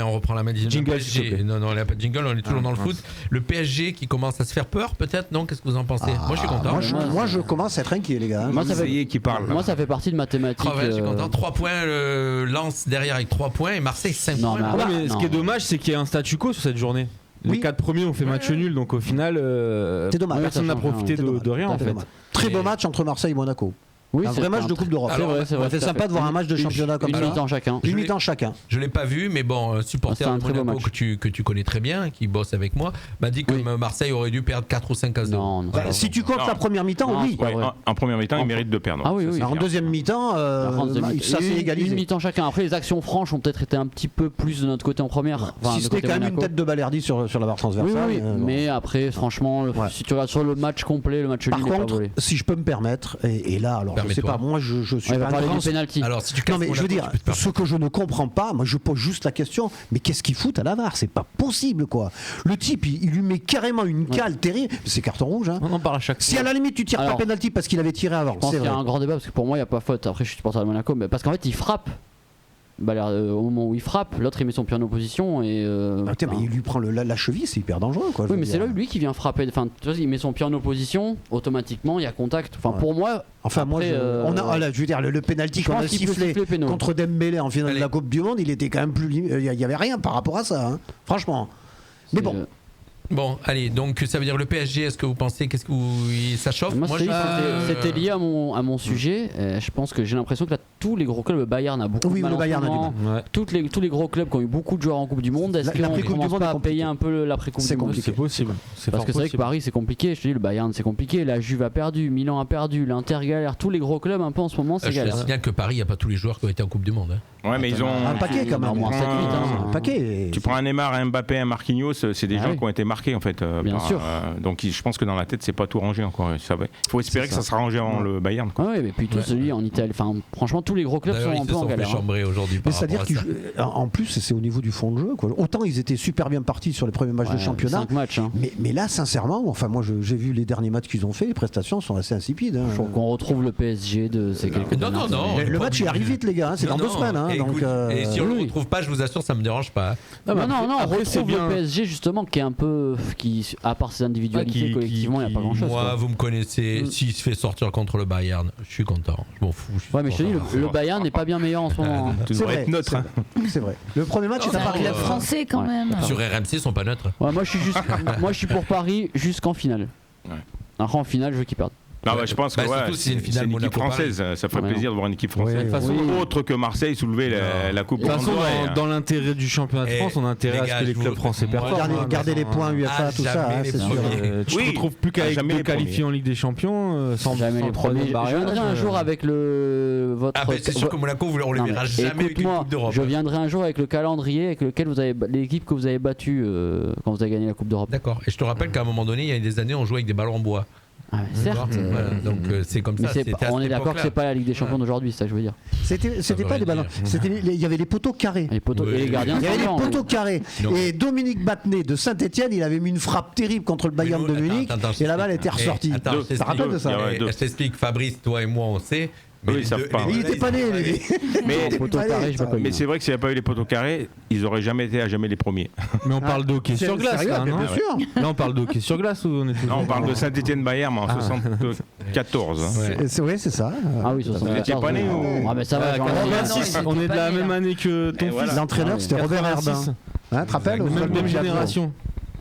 On reprend la main. Jingle. Non, il n'y a pas de jingle, on est toujours dans le foot. Le PSG qui commence à se faire peur peut-être, non? Qu'est-ce que vous en pensez? Moi je suis content. Moi, je commence à être inquiet, les gars. Moi, ça fait partie de ma thématique. Je suis content. 3 points, Lens derrière avec 3 points et Marseille 5 points. Mais ce qui est dommage, c'est qu'il y a un statu quo sur cette journée. Les 4 premiers ont fait match nul, donc au final, personne n'a profité de rien en fait. Très beau match entre Marseille et Monaco. Oui, un vrai match de Coupe d'Europe. C'est sympa de voir un match de championnat comme ça. Limitant chacun. Je l'ai pas vu, mais bon, un supporter de Monaco que tu connais très bien, qui bosse avec moi, m'a dit que Marseille aurait dû perdre 4 ou 5 à 0. Si tu comptes la première mi-temps, oui. En première mi-temps, il mérite de perdre. En deuxième mi-temps, ça s'est égalisé. Une mi-temps chacun. Après, les actions franches ont peut-être été un petit peu plus de notre côté en première. Si c'était quand même une tête de Balerdi sur la barre transversale. Oui, mais après, franchement, si tu regardes sur le match complet, le match nul n'est pas volé. Par contre, si je peux me permettre, et là, alors je sais pas, moi je suis pas parler du penalty. Alors si tu non mais je veux dire, ce que je ne comprends pas, moi je pose juste la question, mais qu'est-ce qu'il fout à la VAR? C'est pas possible quoi. Le type il lui met carrément une cale terrible, c'est carton rouge hein. On en parle à chaque fois. Si à la limite tu tires pas penalty parce qu'il avait tiré avant, je pense qu'il y a un grand débat parce que pour moi il n'y a pas faute. Après je suis supporter de Monaco, mais parce qu'en fait il frappe. Au moment où il frappe, l'autre il met son pied en opposition et. Mais il lui prend la cheville, c'est hyper dangereux quoi. Oui, mais c'est là lui qui vient frapper. Enfin, tu vois, il met son pied en opposition, automatiquement il y a contact. Enfin, pour moi. Enfin, moi, je veux dire, le penalty qu'on a sifflé contre Dembélé en finale de la Coupe du Monde, il était quand même plus. Il y avait rien par rapport à ça, hein. Franchement. Mais bon. Bon, allez, donc ça veut dire le PSG, est-ce que vous pensez, ça chauffe? Moi c'était lié à mon sujet. Je pense que j'ai l'impression que là, tous les gros clubs, le Bayern a beaucoup de mal. Oui, le Bayern a du mal. Tous les gros clubs qui ont eu beaucoup de joueurs en Coupe du Monde, est-ce qu'on commence pas à payer un peu l'après-Coupe du Monde? C'est possible. Parce que c'est vrai que Paris c'est compliqué, je te dis, le Bayern c'est compliqué, la Juve a perdu, Milan a perdu, l'Inter galère, tous les gros clubs un peu en ce moment c'est galère. Je signale que Paris, il n'y a pas tous les joueurs qui ont été en Coupe du Monde. Ouais, mais ils ont un paquet quand même. Un paquet. Tu prends un Neymar, un Mbappé, un Marquinhos, c'est des gens qui ont été marqués en fait. Bien sûr. Donc je pense que dans la tête c'est pas tout rangé encore. Il faut espérer que ça sera rangé avant le Bayern. Oui, mais puis tout celui en Italie. Enfin, franchement, tous les gros clubs sont un peu en galère. Aujourd'hui. Mais c'est-à-dire qu'en plus c'est au niveau du fond de jeu. Quoi. Autant ils étaient super bien partis sur les premiers matchs de championnat. 5 matchs. Hein. Mais là, sincèrement, enfin moi j'ai vu les derniers matchs qu'ils ont fait, les prestations sont assez insipides. Je trouve qu'on retrouve le PSG de ces quelques années. Non. Le match il arrive vite les gars. C'est dans 2 semaines. Et si on le retrouve pas, je vous assure, ça me dérange pas. Non, on retrouve le PSG justement qui est un peu, à part ses individualités collectivement, il n'y a pas grand chose. Moi, vous me connaissez, s'il se fait sortir contre le Bayern, je suis content, je m'en fous. Ouais, mais je te dis, le Bayern n'est pas bien meilleur en ce moment. Tu devrais être neutre. C'est vrai. Le premier match est à Paris. Le français quand même. Sur RMC, ils sont pas neutres. Ouais, moi je suis pour Paris jusqu'en finale. Après en finale, je veux qu'ils perdent. Non, je pense que c'est une finale équipe française. Ça ferait plaisir de voir une équipe française. Autre que Marseille soulever la Coupe. De toute façon, dans l'intérêt du championnat de France, on a intérêt à ce que les clubs français performent. Garder les points UEFA, tout ça, c'est sûr. Tu ne te retrouves plus qu'avec 2 qualifiés en Ligue des Champions sans jamais les premiers. Je viendrai un jour avec votre. Ah, c'est sûr que Monaco, on les verra jamais avec une Coupe d'Europe. Je viendrai un jour avec le calendrier avec lequel vous avez l'équipe que vous avez battue quand vous avez gagné la Coupe d'Europe. D'accord. Et je te rappelle qu'à un moment donné, il y a des années, on jouait avec des ballons en bois. Certes, donc c'est comme ça. On est d'accord que c'est pas la Ligue des Champions d'aujourd'hui, c'est ça que je veux dire. C'était pas des ballons, il y avait les poteaux carrés. Les poteaux et les gardiens. Il y avait les poteaux carrés. Et Dominique Battenet de Saint-Etienne, il avait mis une frappe terrible contre le Bayern de Munich et la balle était ressortie. Ça rappelle de ça. Je t'explique, Fabrice, toi et moi on sait. Mais ils savent pas. Il était pas né. Mais c'est vrai que s'il n'y a pas eu les poteaux carrés, ils n'auraient jamais été à jamais les premiers. Mais on parle de hockey sur glace, là, non ? Bien sûr. Là, on parle de hockey sur glace ou on est Non, on parle de Saint-Étienne-Bayern en 74. Oui, c'est ça. Ah oui, 74. Vous n'étiez pas né ou... Ah mais ça va, on est de la même année que ton fils. L'entraîneur, c'était Robert Herbin. Tu te rappelles ? Même génération.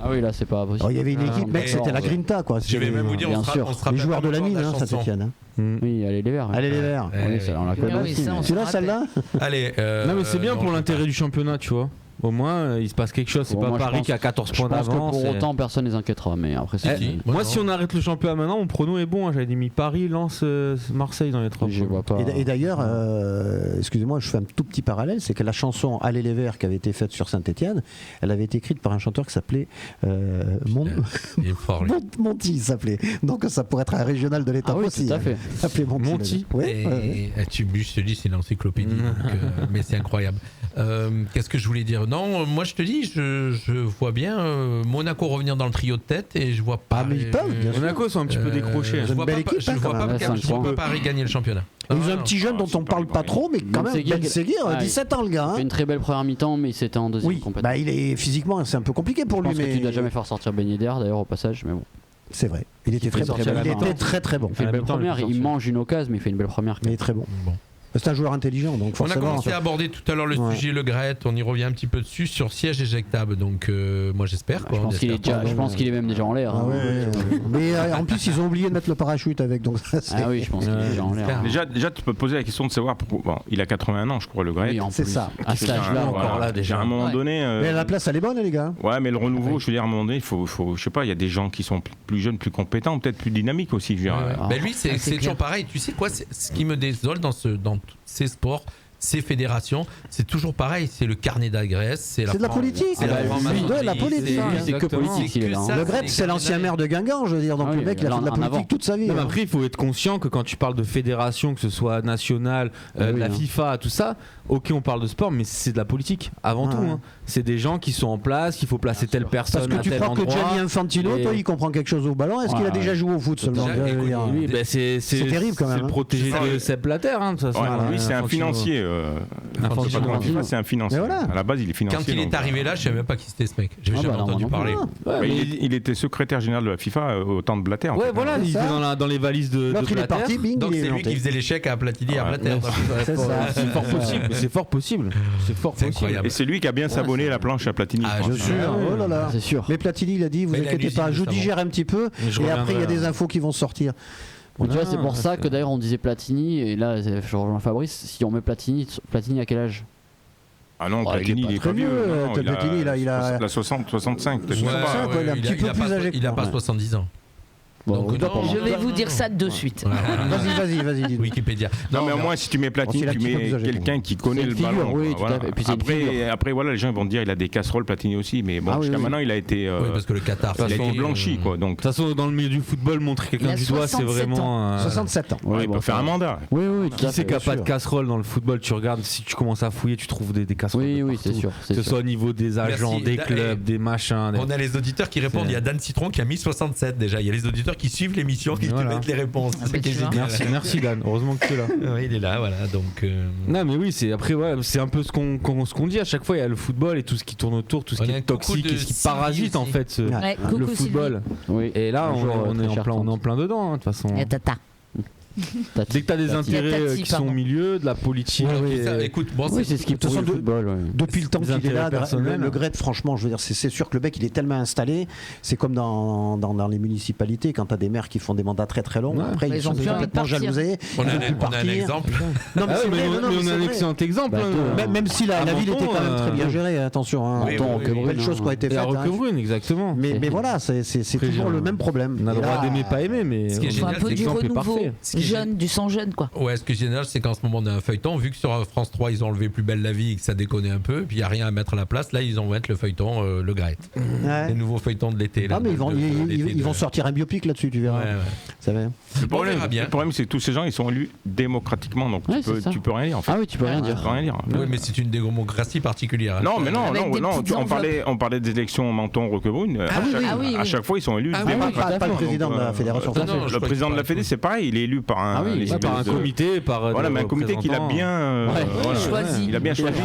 Ah oui, là c'est pas possible. Il y avait une équipe, mec, c'était la Grinta, quoi. Je vais même vous dire, on se rappelle les joueurs de la mine, Saint-Étienne. Oui, allez les Verts. Allez les Verts. Oui, on la connaît aussi. Tu l'as celle-là ? Allez. Non mais c'est bien pour l'intérêt du championnat, tu vois. Au moins, il se passe quelque chose. C'est pas Paris qui a 14 points d'avance. Je pense que pour autant, personne ne les inquiétera. Mais après, moi, si on arrête le championnat maintenant, mon prono est bon. J'avais mis Paris, Lens, Marseille dans les 3 points. Et d'ailleurs, excusez-moi, je fais un tout petit parallèle. C'est que la chanson Allez les Verts qui avait été faite sur Saint-Étienne, elle avait été écrite par un chanteur qui s'appelait Monty. S'appelait. Donc ça pourrait être un régional de l'État aussi. Tout à fait. S'appelait Monty. Je te dis, c'est l'encyclopédie. Mais c'est incroyable. Qu'est-ce que je voulais dire ? Non, moi je te dis, je vois bien Monaco revenir dans le trio de tête et je vois pas. Ah mais ils peuvent, bien sûr. Monaco sont un petit peu décrochés. Je vois pas Paris gagner le championnat. Ils ont un petit jeune dont on parle pas trop, mais quand même, Ben Seguir, 17 ans le gars. Il fait une très belle première mi-temps, mais c'était en deuxième complètement. Bah il est physiquement, c'est un peu compliqué pour lui. Je pense que tu dois jamais faire sortir Ben Yedder d'ailleurs au passage, mais bon. C'est vrai. Il était très bon. Il fait une belle première, il mange une occasion, mais il fait une belle première. Il est très bon. C'est un joueur intelligent, donc forcément. On a commencé à aborder tout à l'heure le sujet Le Graët, on y revient un petit peu dessus sur siège éjectable, donc moi j'espère. Je pense qu'il est même déjà en l'air. Mais en plus ils ont oublié de mettre le parachute avec, donc ça, ah oui, je pense qu'il est déjà en l'air. Déjà tu peux te poser la question de savoir pourquoi. Bon, il a 81 ans, je crois, Le Graët. C'est ça. À cet âge-là encore là déjà. À un moment donné. Mais la place elle est bonne les gars. Ouais, mais le renouveau, je veux dire, à un moment donné, il faut, je sais pas, il y a des gens qui sont plus jeunes, plus compétents, peut-être plus dynamiques aussi. Mais lui, c'est toujours pareil. Tu sais quoi, ce qui me désole dans ces sports, ces fédérations, c'est toujours pareil, c'est le carnet d'adresse, c'est de la politique. C'est la politique. C'est que politique. Le Graët, c'est l'ancien maire de Guingamp, je veux dire. Donc le mec, il a fait de la politique toute sa vie. Après, il faut être conscient que quand tu parles de fédération, que ce soit nationale, la FIFA, tout ça, ok, on parle de sport, mais c'est de la politique avant tout. C'est des gens qui sont en place, qu'il faut placer telle personne. Parce que tu crois que Gianni Infantino, toi, il comprend quelque chose au ballon. Est-ce qu'il a déjà joué au foot seulement ? C'est terrible quand même. C'est le protégé de Sepp Blatter, de toute façon. Lui, c'est un financier. C'est un financier. À la base, il est financier. Quand il est arrivé là, je savais même pas qui c'était ce mec. J'avais jamais entendu parler. Il était secrétaire général de la FIFA au temps de Blatter. Ouais, voilà, il était dans les valises de Blatter. Donc c'est lui qui faisait l'échec à Platini et à Blatter. C'est fort possible. C'est fort possible. C'est fort possible. Et c'est lui qui a bien sabonné la planche à Platini. Ah, je suis. Oh là là. C'est sûr. Mais Platini, il a dit, vous inquiétez pas, je digère un petit peu. Et après, il y a des infos qui vont sortir. Tu vois, c'est pour ça que d'ailleurs on disait Platini, et là je rejoins Fabrice, si on met Platini à quel âge ? Ah non, Platini, il est pas vieux. Platini, il a 65, peut-être. Il est un petit peu plus âgé. Il n'a pas 70 ans. Bon, je vais vous dire ça de suite. Vas-y. Wikipédia. Non, mais au moins, si tu mets Platini, tu mets quelqu'un qui connaît le ballon. Après, voilà, les gens vont te dire il a des casseroles, Platini aussi, mais bon, jusqu'à maintenant, il a été. Parce que le Qatar, il a été blanchi, quoi. De toute façon, dans le milieu du football, montrer quelqu'un du doigt, c'est vraiment. 67 ans. Il peut faire un mandat. Oui. Qui sait qu'il n'y a pas de casserole dans le football ? Tu regardes, si tu commences à fouiller, tu trouves des casseroles. Oui, c'est sûr. Que ce soit au niveau des agents, des clubs, des machins. On a les auditeurs qui répondent. Il y a Dan Citron qui a mis 67 déjà. Il y a les auditeurs qui suivent l'émission qui te mettent les réponses. Merci Dan, heureusement que tu es là. Oui, il est là, voilà. Donc non, mais oui, c'est après c'est un peu ce qu'on dit à chaque fois. Il y a le football et tout ce qui tourne autour, tout ce qui est toxique et ce qui parasite en fait le football. Et là, on est en plein dedans, de toute façon. Dès que tu as des intérêts qui sont au milieu, de la politique. Écoute, c'est ce qui pourrit le football. Depuis le temps qu'il est là, le Graët, franchement, je veux dire, c'est sûr que le mec, il est tellement installé. C'est comme dans les municipalités, quand tu as des maires qui font des mandats très très longs. Après, ils sont complètement jalousés. On a un exemple. Non, mais on a un excellent exemple. Même si la ville était quand même très bien gérée, attention. Belle chose qui a été faite. Roquebrune, exactement. Mais voilà, c'est toujours le même problème. On a le droit d'aimer, pas aimer, mais un peu du renouveau. Du sang jeune, quoi. Ouais, ce qui est génial, c'est qu'en ce moment on a un feuilleton, vu que sur France 3 ils ont enlevé Plus belle la vie et que ça déconnait un peu, puis il n'y a rien à mettre à la place, là ils vont mettre le feuilleton Le Graët. Les nouveaux feuilletons de l'été. Ah, mais ils vont sortir un biopic là-dessus, tu verras. Ça va. Le problème, c'est que tous ces gens ils sont élus démocratiquement, donc tu peux rien dire en fait. Ah oui, tu peux rien dire. Oui, mais c'est une démocratie particulière. Non, mais non, on parlait des élections Menton-Roquebrune. À chaque fois ils sont élus. Pas le président de la fédération française. Le président de la Fédé, c'est pareil, il est élu par un comité, voilà, mais un comité qu'il a bien choisi. Il a bien choisi.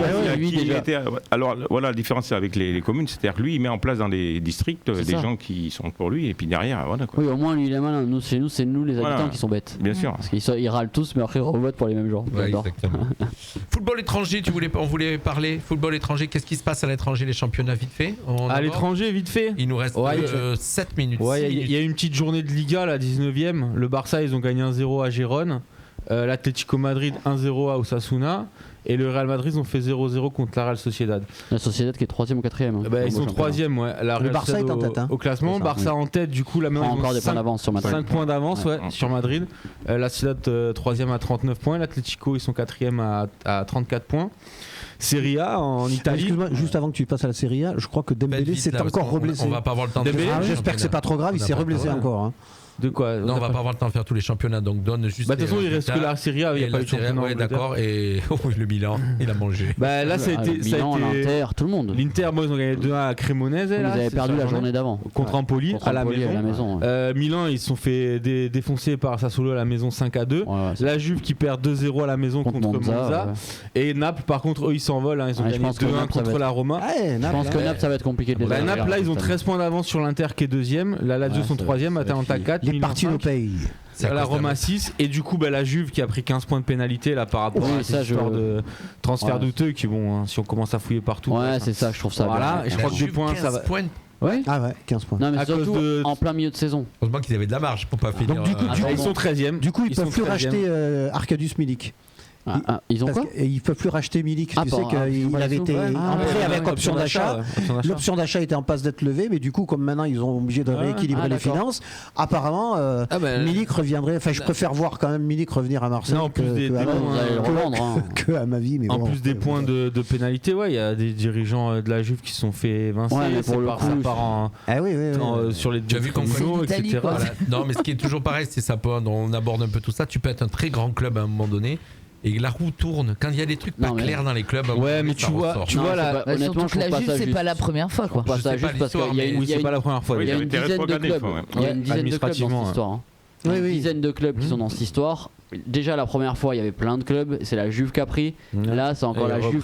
Alors voilà, la différence avec les communes, c'est-à-dire que lui, il met en place dans les districts des gens qui sont pour lui, et puis derrière, voilà. Oui, au moins lui, il est malin. Nous, chez nous, c'est nous les habitants qui sont bêtes. Bien sûr. Parce qu'ils râlent tous, mais après ils revotent pour les mêmes gens. Exactement. Football étranger, on voulait parler. Football étranger, qu'est-ce qui se passe à l'étranger, les championnats vite fait? À l'étranger, vite fait. Il nous reste 7 minutes. Il y a une petite journée de Liga, la 19e. Le Barça, ils ont gagné 1-0 à Gérone. L'Atlético Madrid 1-0 à Osasuna. Et le Real Madrid, ils ont fait 0-0 contre la Real Sociedad. La Sociedad qui est 3e ou 4e. Ils sont 3e, ouais. Le Barça est en tête. Au classement. Barça en tête, du coup, la main. Encore des points d'avance sur Madrid. 5 points d'avance, sur Madrid. La Sociedad 3e à 39 points. L'Atlético, ils sont 4e à 34 points. Serie A en Italie. Excuse-moi, juste avant que tu passes à la Serie A, je crois que Dembélé s'est encore reblessé. On va pas avoir le temps de J'espère que c'est pas trop grave, il s'est reblessé encore. De quoi? Non, on va pas avoir le temps de faire tous les championnats, donc donne juste. De toute façon, il reste que la Serie A, il n'y a pas eu de championnat. Oui, d'accord, et le Milan, il a mangé. Là, ça a été. l'Inter, tout le monde. L'Inter, moi, ils ont gagné 2-1 à Cremonese. Ils avaient perdu la journée d'avant. Contre Empoli, à la maison. Milan, ils se sont fait défoncer par Sassuolo à la maison 5-2. La Juve qui perd 2-0 à la maison contre Monza. Et Naples, par contre, eux, ils s'envolent. Ils ont gagné 2-1 contre la Roma. Je pense que Naples, ça va être compliqué de les avoir. Naples, là, ils ont 13 points d'avance sur l'Inter qui est 2e. La Lazio sont 3e, Atalanta 4. Les parties au pays. La Roma 6 et du coup la Juve qui a pris 15 points de pénalité là par rapport à cette histoire de transfert douteux qui si on commence à fouiller partout. C'est ça, je trouve ça. Voilà, et je crois que des points ça va. Ouais. Ah ouais, 15 points. Non mais surtout en plein milieu de saison. Heureusement qu'ils avaient de la marge pour pas finir. Donc du coup, ils sont 13e. Du coup, ils peuvent plus racheter Arkadiusz Milik. Ils ont quoi? Ils peuvent plus racheter Milik. Tu sais qu'il avait été entré avec option d'achat. L'option d'achat était en passe d'être levée, mais du coup, comme maintenant ils ont obligé de rééquilibrer les finances, apparemment Milik reviendrait. Enfin, je préfère voir quand même Milik revenir à Marseille que à ma vie. En plus des points de pénalité, il y a des dirigeants de la Juve qui se sont fait évincer. Pour le coup, sur les deux créneaux, etc. Non, mais ce qui est toujours pareil, c'est ça. On aborde un peu tout ça. Tu peux être un très grand club à un moment donné. Et la roue tourne quand il y a des trucs pas clairs dans les clubs. Mais tu vois là, honnêtement, je la Juve, c'est pas la première fois quoi. Pas ça juste parce qu'il c'est pas la première fois. Il y a une dizaine de clubs. Il y a une dizaine de clubs dans cette histoire. Il y a une dizaine de clubs qui sont dans cette histoire. Déjà la première fois, il y avait plein de clubs. C'est la Juve qui a pris. Là, c'est encore la Juve.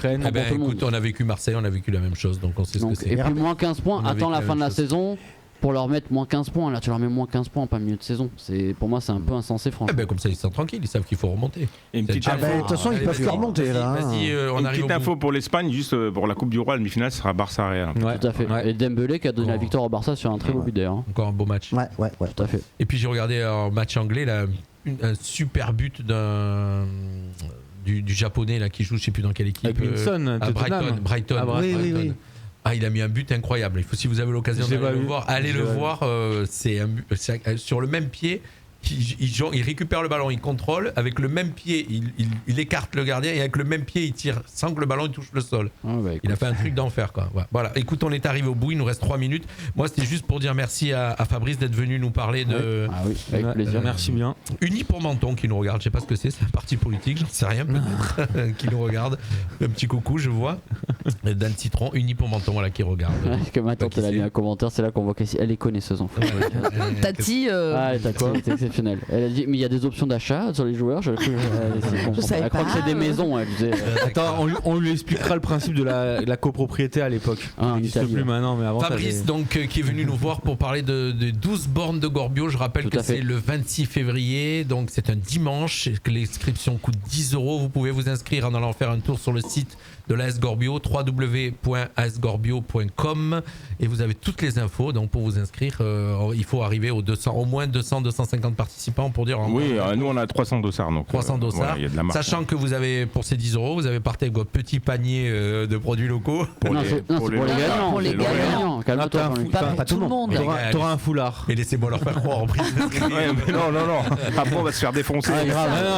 Écoute, on a vécu Marseille, on a vécu la même chose, donc on sait ce que c'est. Et puis moins 15 points. Attends la fin de la saison. Pour leur mettre moins 15 points, là tu leur mets moins 15 points en pas milieu de saison. Pour moi c'est un peu insensé franchement. Comme ça ils sont tranquilles, ils savent qu'il faut remonter. De toute façon ils peuvent plus remonter là. Une petite info pour l'Espagne, juste pour la Coupe du Roi, le demi-finale sera Barça-Real. Tout à fait. Et Dembélé qui a donné la victoire au Barça sur un très beau but d'ailleurs. Encore un beau match. Ouais. Tout à fait. Et puis j'ai regardé un match anglais là, un super but du japonais là qui joue je sais plus dans quelle équipe. Brighton. Oui. Il a mis un but incroyable. Si vous avez l'occasion d'aller le voir, allez le voir. C'est sur le même pied. Il récupère le ballon, il contrôle. Avec le même pied, il écarte le gardien et avec le même pied, il tire sans que le ballon touche le sol. Il a fait un truc d'enfer, quoi. Voilà. Écoute, on est arrivé au bout. Il nous reste 3 minutes. Moi, c'était juste pour dire merci à Fabrice d'être venu nous parler de. Avec plaisir. Merci bien. Uni pour Menton qui nous regarde. Je sais pas ce que c'est. C'est un parti politique. J'en sais rien peut-être. Qui nous regarde. Un petit coucou, je vois. Dan Citron, Uni pour Menton, voilà qui regarde. Que ma tante elle a mis un commentaire. C'est là qu'on voit qu'elle est connaisseuse en fait. Tati. Tati. Elle a dit mais il y a des options d'achat sur les joueurs. Elle croit que c'est des maisons. Elle disait. Attends, on lui expliquera le principe de la copropriété à l'époque. Il n'existe plus maintenant, mais avant. Fabrice qui est venu nous voir pour parler de 12 bornes de Gorbio. Je rappelle que c'est le 26 février, donc c'est un dimanche. Que l'inscription coûte 10 €. Vous pouvez vous inscrire en allant faire un tour sur le site de l'AS Gorbio, www.asgorbio.com, et vous avez toutes les infos. Donc pour vous inscrire, il faut arriver au moins 200-250 participants pour dire. Nous on a 300 dossards. 300 dossards. Sachant que vous avez pour ces 10 €, vous avez parti avec votre petit panier de produits locaux. Pour les gagnants. Pour les gagnants. Calme-toi. Pas tout le monde. T'auras un foulard. Et laissez-moi leur faire croire en prise. Non. Après on va se faire défoncer.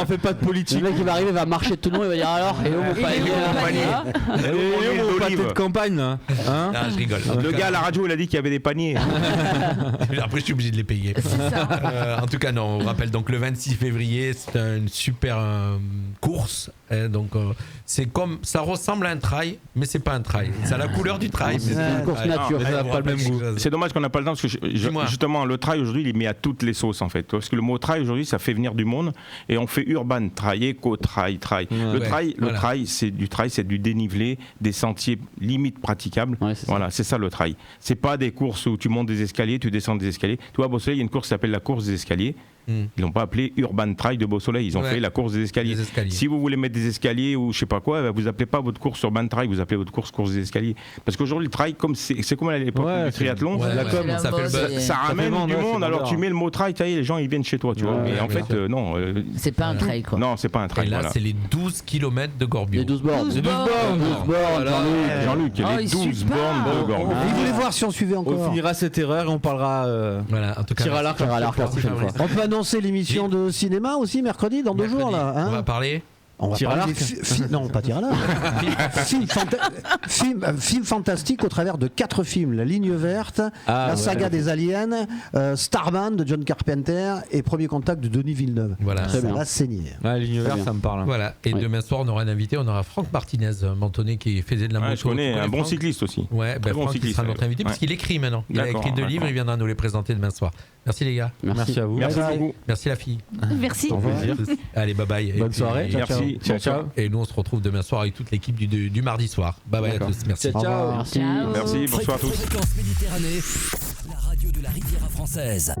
On fait pas de politique. Le mec qui va arriver va marcher tout le long, il va dire alors. Et mon panier. Le pâté de campagne là. Je rigole. Le gars à la radio il a dit qu'il y avait des paniers. Après je suis obligé de les payer. C'est ça. En tout cas non, on rappelle donc le 26 février, c'est une super course Donc c'est comme ça ressemble à un trail, mais c'est pas un trail. Ça a la couleur du trail. C'est une course nature. Ça n'a pas le même goût. C'est dommage qu'on n'a pas le temps parce que justement le trail aujourd'hui il est mis à toutes les sauces en fait. Parce que le mot trail aujourd'hui ça fait venir du monde et on fait urban trail, éco trail. Le trail c'est du dénivelé, des sentiers limite praticables. Voilà, c'est ça le trail. C'est pas des courses où tu montes des escaliers, tu descends des escaliers. Tu vois, à Beausoleil, il y a une course qui s'appelle la course des escaliers. Ils l'ont pas appelé Urban Trail de Beausoleil, ils ont fait la course des escaliers. Si vous voulez mettre des escaliers ou je sais pas quoi, vous appelez pas votre course Urban Trail, vous appelez votre course des escaliers. Parce qu'aujourd'hui le trail, comme c'est comme à l'époque du triathlon, ça ramène du monde. Alors tu mets le mot trail, les gens ils viennent chez toi, tu vois. Mais en fait non. C'est pas un trail quoi. Non, c'est pas un trail. Et là c'est les 12 km de Gorbio. Les 12 bornes. Jean-Luc, les 12 bornes de Gorbio. Vous voulez voir si on suivait encore. On finira cette erreur et on parlera en tout cas tir à l'arc la prochaine fois. On peut annoncer l'émission de cinéma aussi mercredi dans 2 jours là. On va parler. On va parler non, pas tir à l'arc. Film fantastique au travers de 4 films. La Ligne Verte, la saga des aliens, Starman de John Carpenter et Premier Contact de Denis Villeneuve. Voilà, ça va saigner. La Ligne Verte, ça me parle. Voilà. Et demain soir, on aura un invité, on aura Franck Martinez, mentonné qui faisait de la moto. Je connais, un bon cycliste aussi. Ouais, Franck qui sera notre invité parce qu'il écrit maintenant. Il a écrit 2 livres, il viendra nous les présenter demain soir. Merci les gars. Merci à vous. Merci beaucoup. Merci la fille. Merci. Au plaisir. Allez, bye bye. Bonne soirée. Merci. Ciao. Et nous on se retrouve demain soir avec toute l'équipe du mardi soir. Bye bye à tous. Merci. Ciao. Merci. Bonsoir à tous. Fréquence Méditerranée, la radio de la Riviera française.